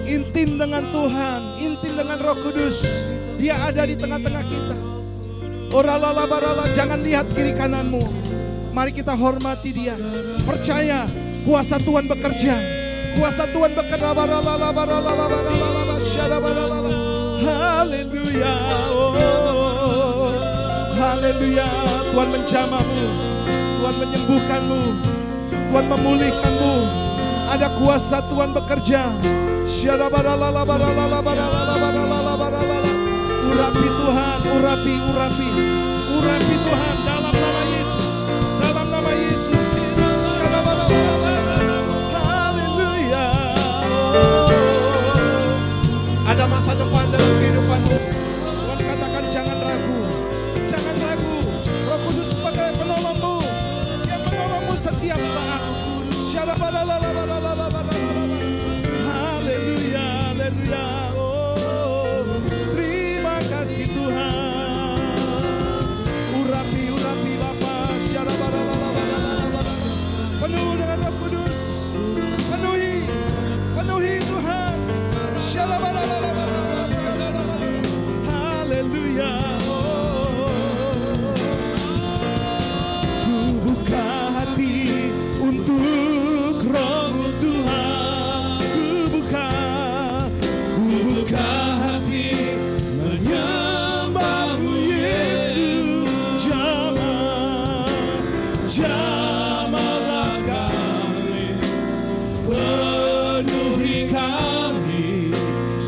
intim dengan Tuhan, intim dengan Roh Kudus. Dia ada di tengah-tengah kita. Jangan lihat kiri kananmu. Mari kita hormati Dia. Percaya kuasa Tuhan bekerja. Kuasa Tuhan bekerja. Haleluya. Oh, haleluya. Tuhan menjamahmu. Tuhan menyembuhkanmu. Tuhan memulihkanmu. Ada kuasa Tuhan bekerja. Urapi Tuhan, urapi Tuhan dalam nama Yesus, dalam nama Yesus. Haleluya. Ada masa depan dalam kehidupanmu. Tuhan katakan jangan ragu, jangan ragu. Roh Kudus sebagai penolongmu, yang menolongmu setiap saat. Haleluya, haleluya. Oh, terima kasih Tuhan. Urapi Bapa. Penuh dengan Roh Kudus. Penuhi Tuhan. Haleluya. Ku buka hati untuk Roh Tuhan. Ku buka hati menyembah-Mu Yesus. Jamahlah kami, penuhi kami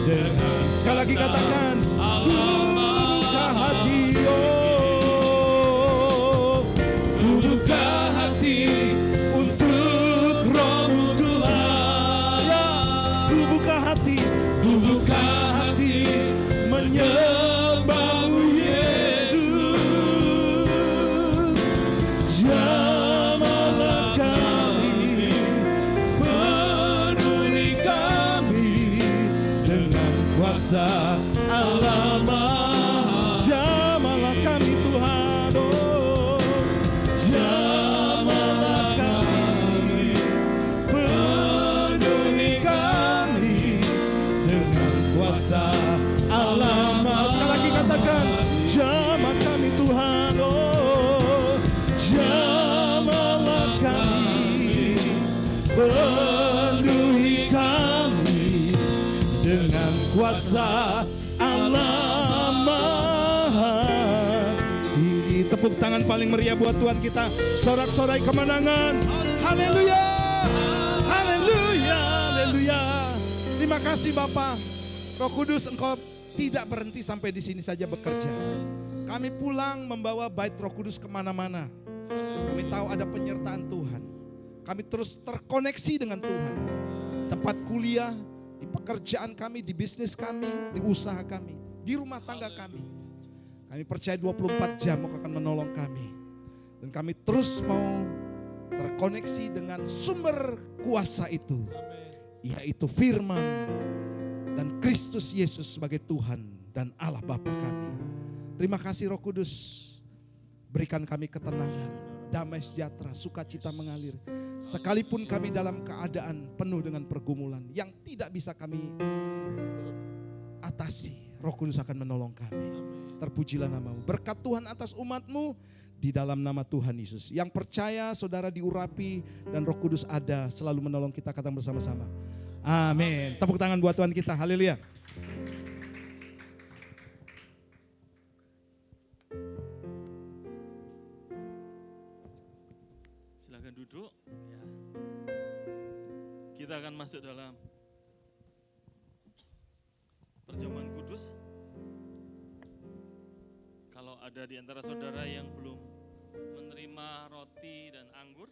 dengan. Sekali lagi katakan, buka hati, oh, buka hati untuk Roh Tuhan. Ya, buka hati menyembah-Mu Yesus. Jamahlah kami, penuhi kami dengan kuasa Allah Maha. Jamahlah kami Tuhan, oh, jamahlah kami, penuhi kami dengan kuasa Allah Maha. Sekali lagi katakan, jamah kami Tuhan, oh, jamahlah kami, penuhi kami dengan kuasa Allah Maha Tinggi. Tepuk tangan paling meriah buat Tuhan kita. Sorak-sorai kemenangan. Haleluya. Haleluya. Haleluya. Terima kasih Bapa. Roh Kudus, Engkau tidak berhenti sampai di sini saja bekerja. Kami pulang membawa bait Roh Kudus kemana-mana. Kami tahu ada penyertaan Tuhan. Kami terus terkoneksi dengan Tuhan. Tempat kuliah, di pekerjaan kami, di bisnis kami, di usaha kami, di rumah tangga kami. Kami percaya 24 jam Engkau akan menolong kami. Dan kami terus mau terkoneksi dengan sumber kuasa itu. Yaitu firman dan Kristus Yesus sebagai Tuhan dan Allah Bapa kami. Terima kasih Roh Kudus. Berikan kami ketenangan, damai sejahtera, sukacita mengalir. Sekalipun kami dalam keadaan penuh dengan pergumulan yang tidak bisa kami atasi, Roh Kudus akan menolong kami. Terpujilah namamu. Berkat Tuhan atas umatmu di dalam nama Tuhan Yesus. Yang percaya saudara diurapi dan Roh Kudus ada selalu menolong kita, katakan bersama-sama. Amin. Tepuk tangan buat Tuhan kita. Haleluya. Silakan duduk. Ya. Kita akan masuk dalam perjamuan kudus. Kalau ada di antara saudara yang belum menerima roti dan anggur,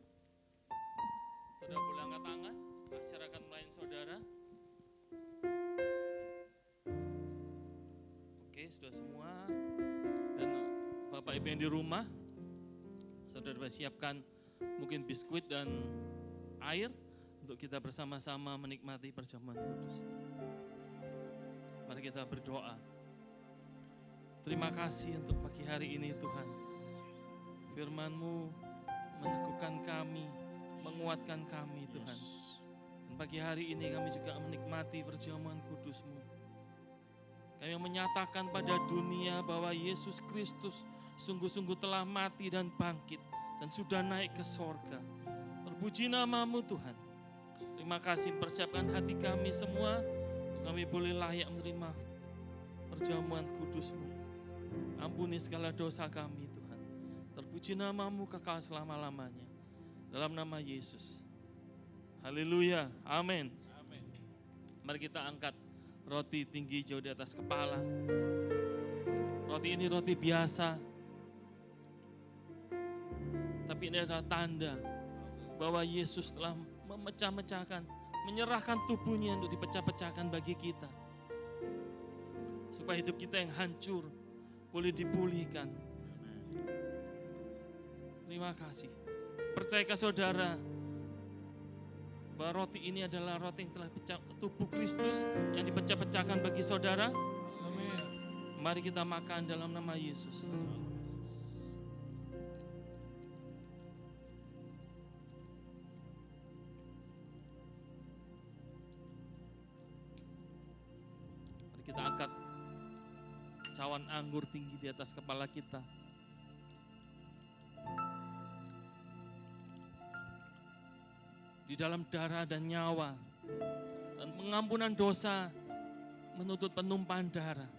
saudara boleh angkat tangan, acara akan melayani saudara. Oke, sudah semua. Dan Bapak Ibu yang di rumah, saudara siapkan mungkin biskuit dan air untuk kita bersama-sama menikmati perjamuan kudus. Mari kita berdoa. Terima kasih untuk pagi hari ini Tuhan. Firman-Mu meneguhkan kami, menguatkan kami Tuhan. Dan pagi hari ini kami juga menikmati perjamuan kudus-Mu. Kami menyatakan pada dunia bahwa Yesus Kristus sungguh-sungguh telah mati dan bangkit dan sudah naik ke sorga. Terpuji nama-Mu Tuhan. Terima kasih, persiapkan hati kami semua untuk kami boleh layak menerima perjamuan kudus-Mu. Ampuni segala dosa kami Tuhan. Terpuji nama-Mu kekal selama-lamanya. Dalam nama Yesus. Haleluya. Amin. Mari kita angkat roti tinggi jauh di atas kepala. Roti ini roti biasa. Tapi ini adalah tanda bahwa Yesus telah memecah-mecahkan, menyerahkan tubuhnya untuk dipecah-pecahkan bagi kita. Supaya hidup kita yang hancur boleh dipulihkan. Terima kasih. Percayakah saudara bahwa roti ini adalah roti yang telah pecah, tubuh Kristus yang dipecah-pecahkan bagi saudara? Amin. Mari kita makan dalam nama Yesus. Mari kita angkat cawan anggur tinggi di atas kepala kita. Di dalam darah dan nyawa dan pengampunan dosa menuntut penumpahan darah.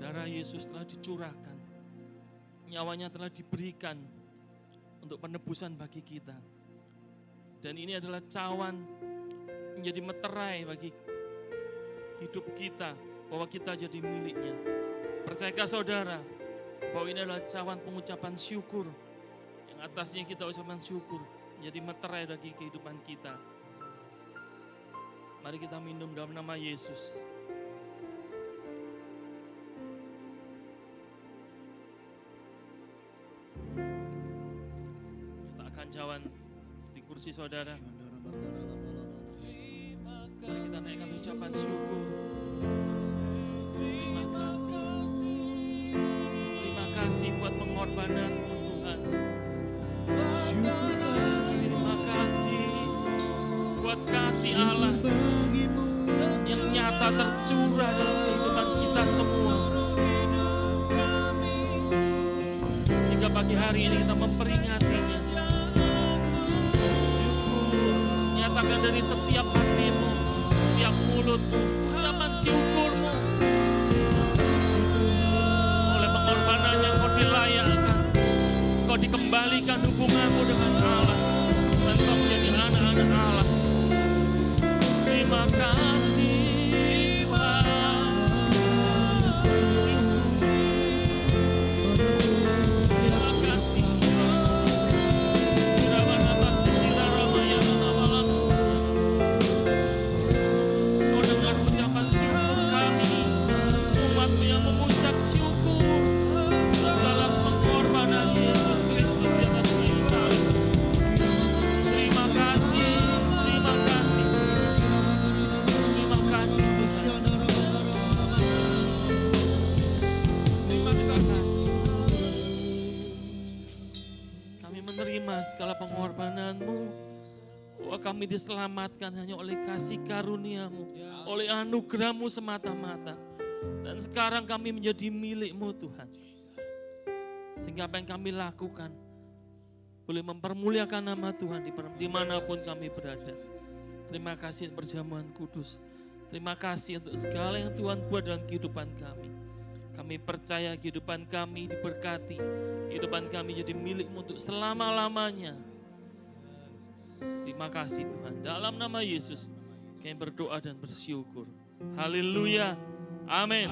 Darah Yesus telah dicurahkan, nyawanya telah diberikan untuk penebusan bagi kita. Dan ini adalah cawan menjadi meterai bagi hidup kita, bahwa kita jadi miliknya. Percayakah saudara bahwa ini adalah cawan pengucapan syukur, yang atasnya kita ucapkan syukur, menjadi meterai bagi kehidupan kita. Mari kita minum dalam nama Yesus. Letakkan cawan di kursi saudara. Mari kita naikkan ucapan syukur. Terima kasih. Terima kasih buat pengorbananmu Tuhan. Terima kasih buat kasih Allah yang nyata tercurah dalam kehidupan kita semua. Sehingga pagi hari ini kita memperingatinya. Nyatakan dari setiap hatimu, setiap mulutmu, ucapan syukurmu. Oleh pengorbanan yang kau dilayakkan, kau dikembalikan hubunganmu dengan Allah, dan kau menjadi anak-anak Allah. Terima kasih Tuhan. Terima kasih. Kau dengar ucapan syukur kami, umatmu yang mengucap syukur dalam pengorbanan Yesus Kristus di atas kayu salib. Terima kasih, terima kasih, terima kasih Tuhan. Terima kasih. Kami menerima segala pengorbanan-Mu, bahwa kami diselamatkan hanya oleh kasih karunia-Mu, oleh anugerah-Mu semata-mata. Dan sekarang kami menjadi milik-Mu Tuhan. Sehingga apa yang kami lakukan boleh mempermuliakan nama Tuhan dimanapun kami berada. Terima kasih untuk perjamuan kudus. Terima kasih untuk segala yang Tuhan buat dalam kehidupan kami. Kami percaya kehidupan kami diberkati. Kehidupan kami jadi milik-Mu untuk selama-lamanya. Terima kasih Tuhan. Dalam nama Yesus kami berdoa dan bersyukur. Haleluya. Amin.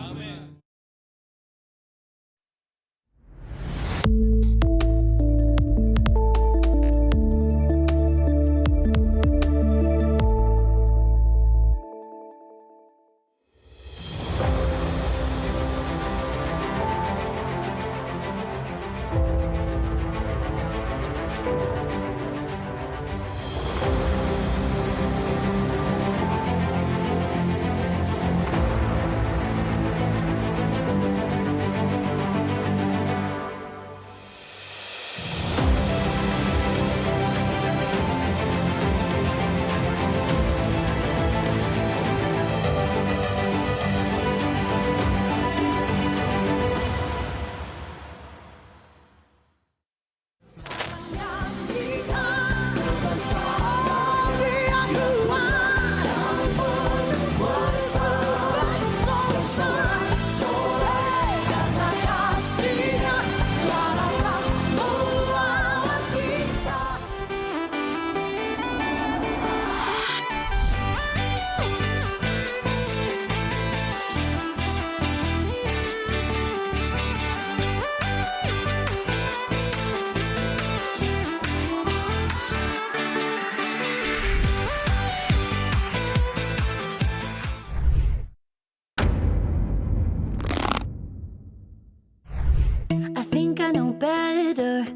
I think I know better.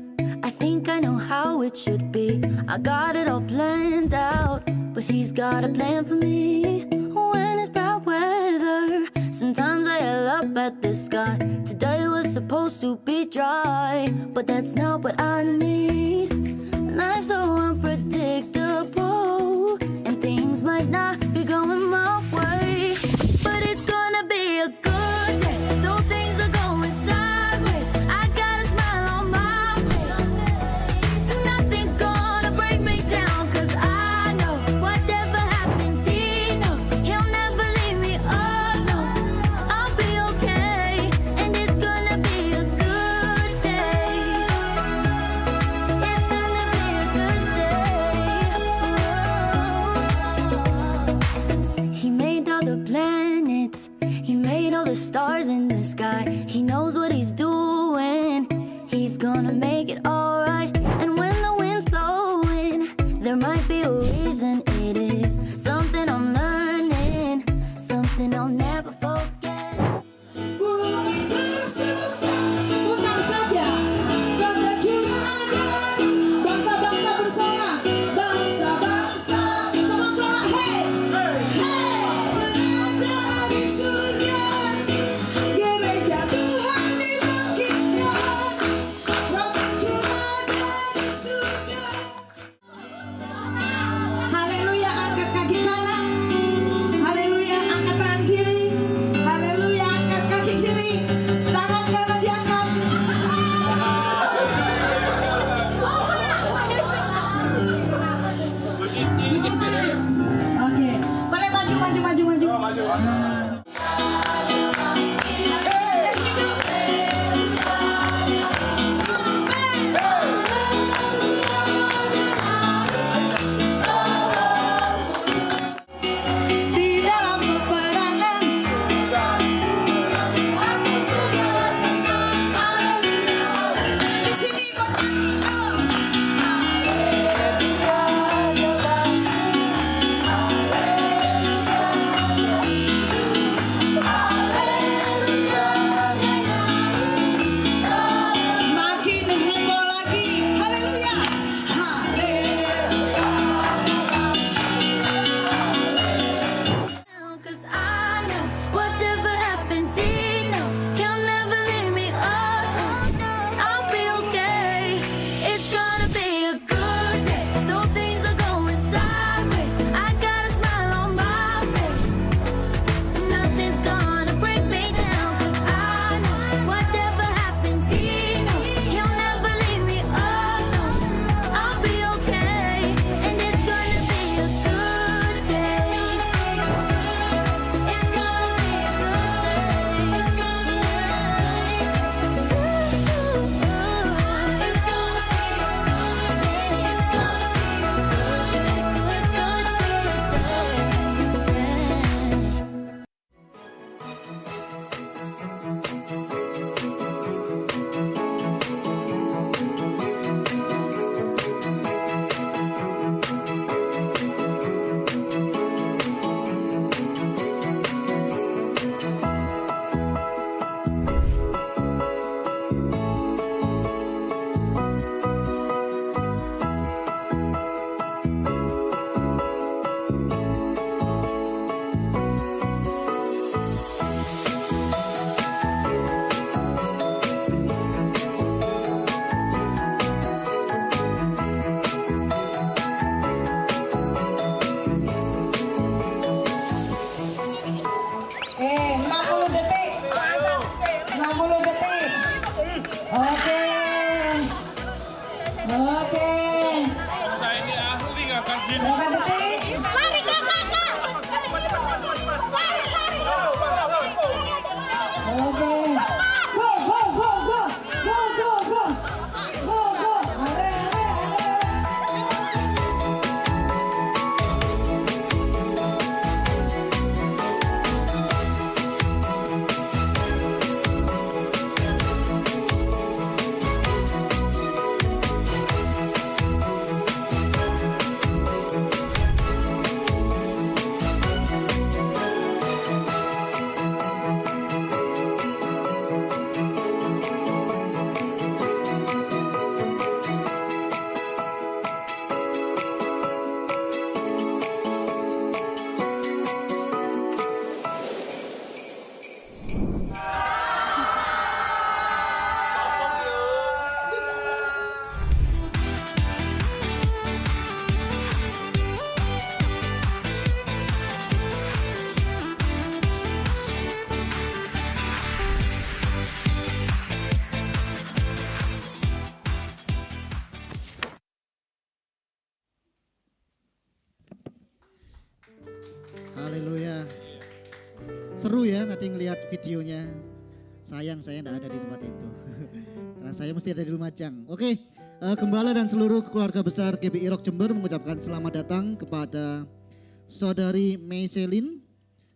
I think I know how it should be. I got it all planned out, but he's got a plan for me. When it's bad weather, sometimes I yell up at the sky. Today was supposed to be dry, but that's not what I need. Life's so unpredictable, and things might not be going my way, but it's gonna be a good day. Though things are going sideways, I got a smile on my face. Nothing's gonna break me down, 'cause I know whatever happens, he knows he'll never leave me alone. I'll be okay, and it's gonna be a good day. It's gonna be a good day. He made all the planets, he made all the stars in the sky. He knows what he's doing, he's gonna make it alright. And when the wind's blowing, there might be a reason. It is something I'm learning, something I'll never forget. Pulau bersama bukan saja kata juga ada bangsa-bangsa bersama, bangsa-bangsa semua suara hey hey berada di surga, gereja Tuhan dibangkitkan. Oke. Go, go, go, go. Go, go, go. Go, go. Ale, ale, ale. Haleluya. Seru ya nanti ngelihat videonya. Sayang saya tidak ada di tempat itu. Karena saya mesti ada di Lumajang. Oke, Gembala dan seluruh keluarga besar GBI Rock Jember mengucapkan selamat datang kepada Saudari Meiselin,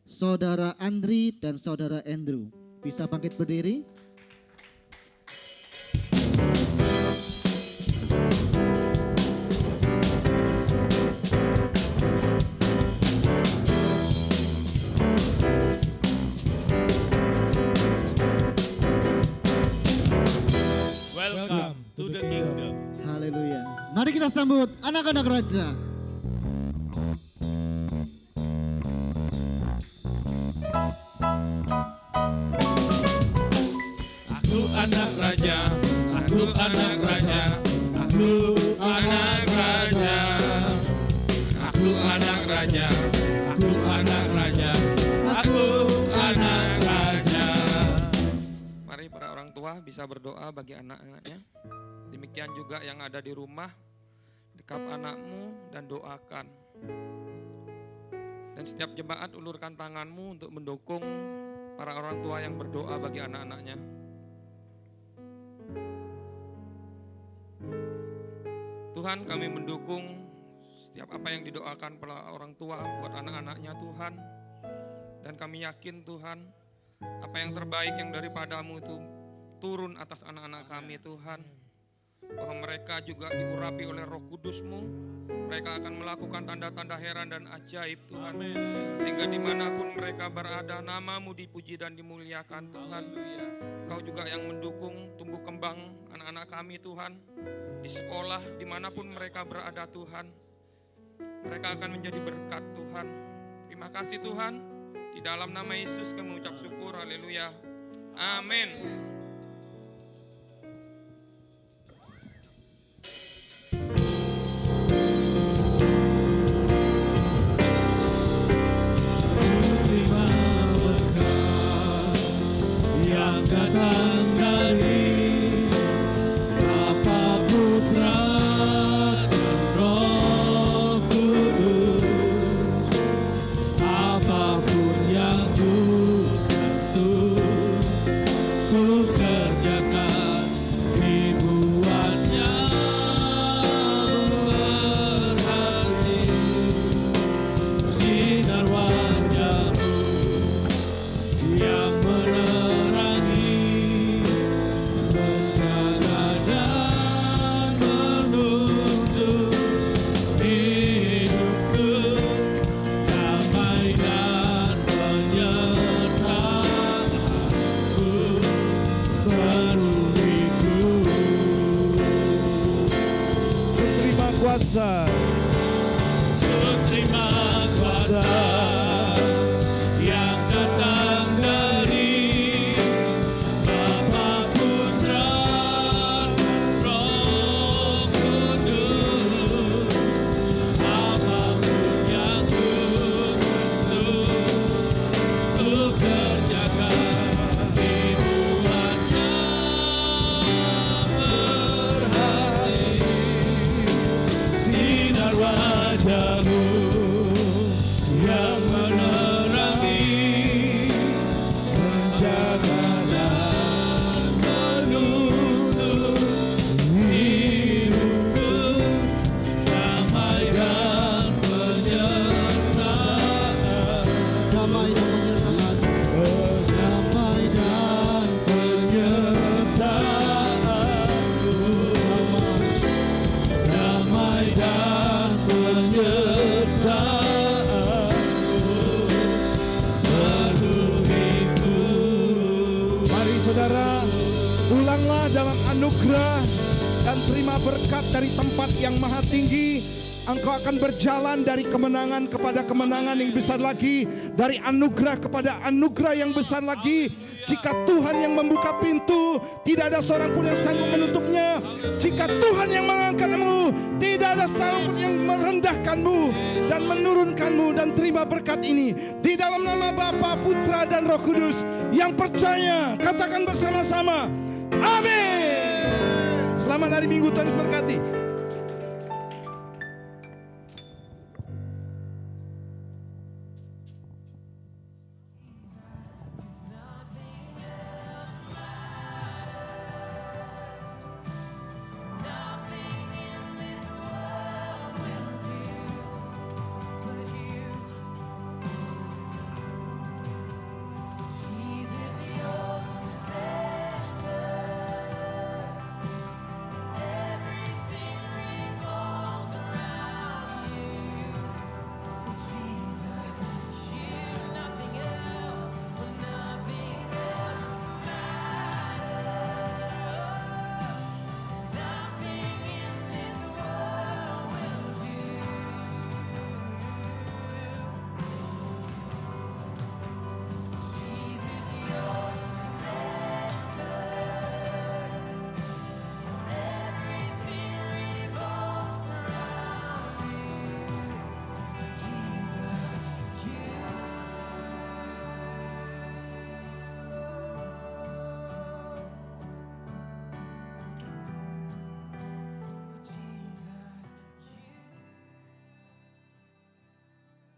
Saudara Andri dan Saudara Andrew. Bisa bangkit berdiri? Welcome to the kingdom. Haleluya. Mari kita sambut anak-anak raja. Aku anak raja, aku anak raja, aku anak raja, aku anak raja, aku anak raja, aku anak raja. Mari para orang tua bisa berdoa bagi anak-anaknya. Demikian juga yang ada di rumah, dekap anakmu dan doakan. Dan setiap jemaat ulurkan tanganmu untuk mendukung para orang tua yang berdoa bagi anak-anaknya. Tuhan, kami mendukung setiap apa yang didoakan para orang tua buat anak-anaknya Tuhan. Dan kami yakin Tuhan, apa yang terbaik yang daripadamu itu turun atas anak-anak kami Tuhan. Bahwa mereka juga diurapi oleh Roh Kudus-Mu. Mereka akan melakukan tanda-tanda heran dan ajaib Tuhan. Sehingga dimanapun mereka berada, nama-Mu dipuji dan dimuliakan Tuhan. Kau juga yang mendukung tumbuh kembang anak-anak kami Tuhan. Di sekolah, dimanapun mereka berada Tuhan. Mereka akan menjadi berkat Tuhan. Terima kasih Tuhan. Di dalam nama Yesus kami mengucap syukur. Haleluya. Amin. Yang datang dari Bapa, Putra, dan Roh Kudus. Apapun yang ku sentuh, ku kerjakan dibuatnya berhasil. Sinar wajah-Mu yang menerangi, menjaga dan menuntun hidupku, damai dan penyertaanku penuhiku. Terima kuasa. Terima kuasa yang datang dari Bapa, Putra, dan Roh Kudus. Apapun yang ku sentuh, ku kerjakan dibuatnya berhasil. Sinar Saudara, ulanglah dalam anugerah dan terima berkat dari tempat yang maha tinggi. Engkau akan berjalan dari kemenangan kepada kemenangan yang besar lagi, dari anugerah kepada anugerah yang besar lagi. Jika Tuhan yang membuka pintu, tidak ada seorang pun yang sanggup menutupnya. Jika Tuhan yang mengangkatmu, tidak ada seorang pun yang merendahkanmu dan menurunkanmu. Dan terima berkat ini di dalam nama Bapa, Putra, dan Roh Kudus. Yang percaya, katakan bersama-sama, amin. Selamat hari Minggu, Tuhan Yesus berkati.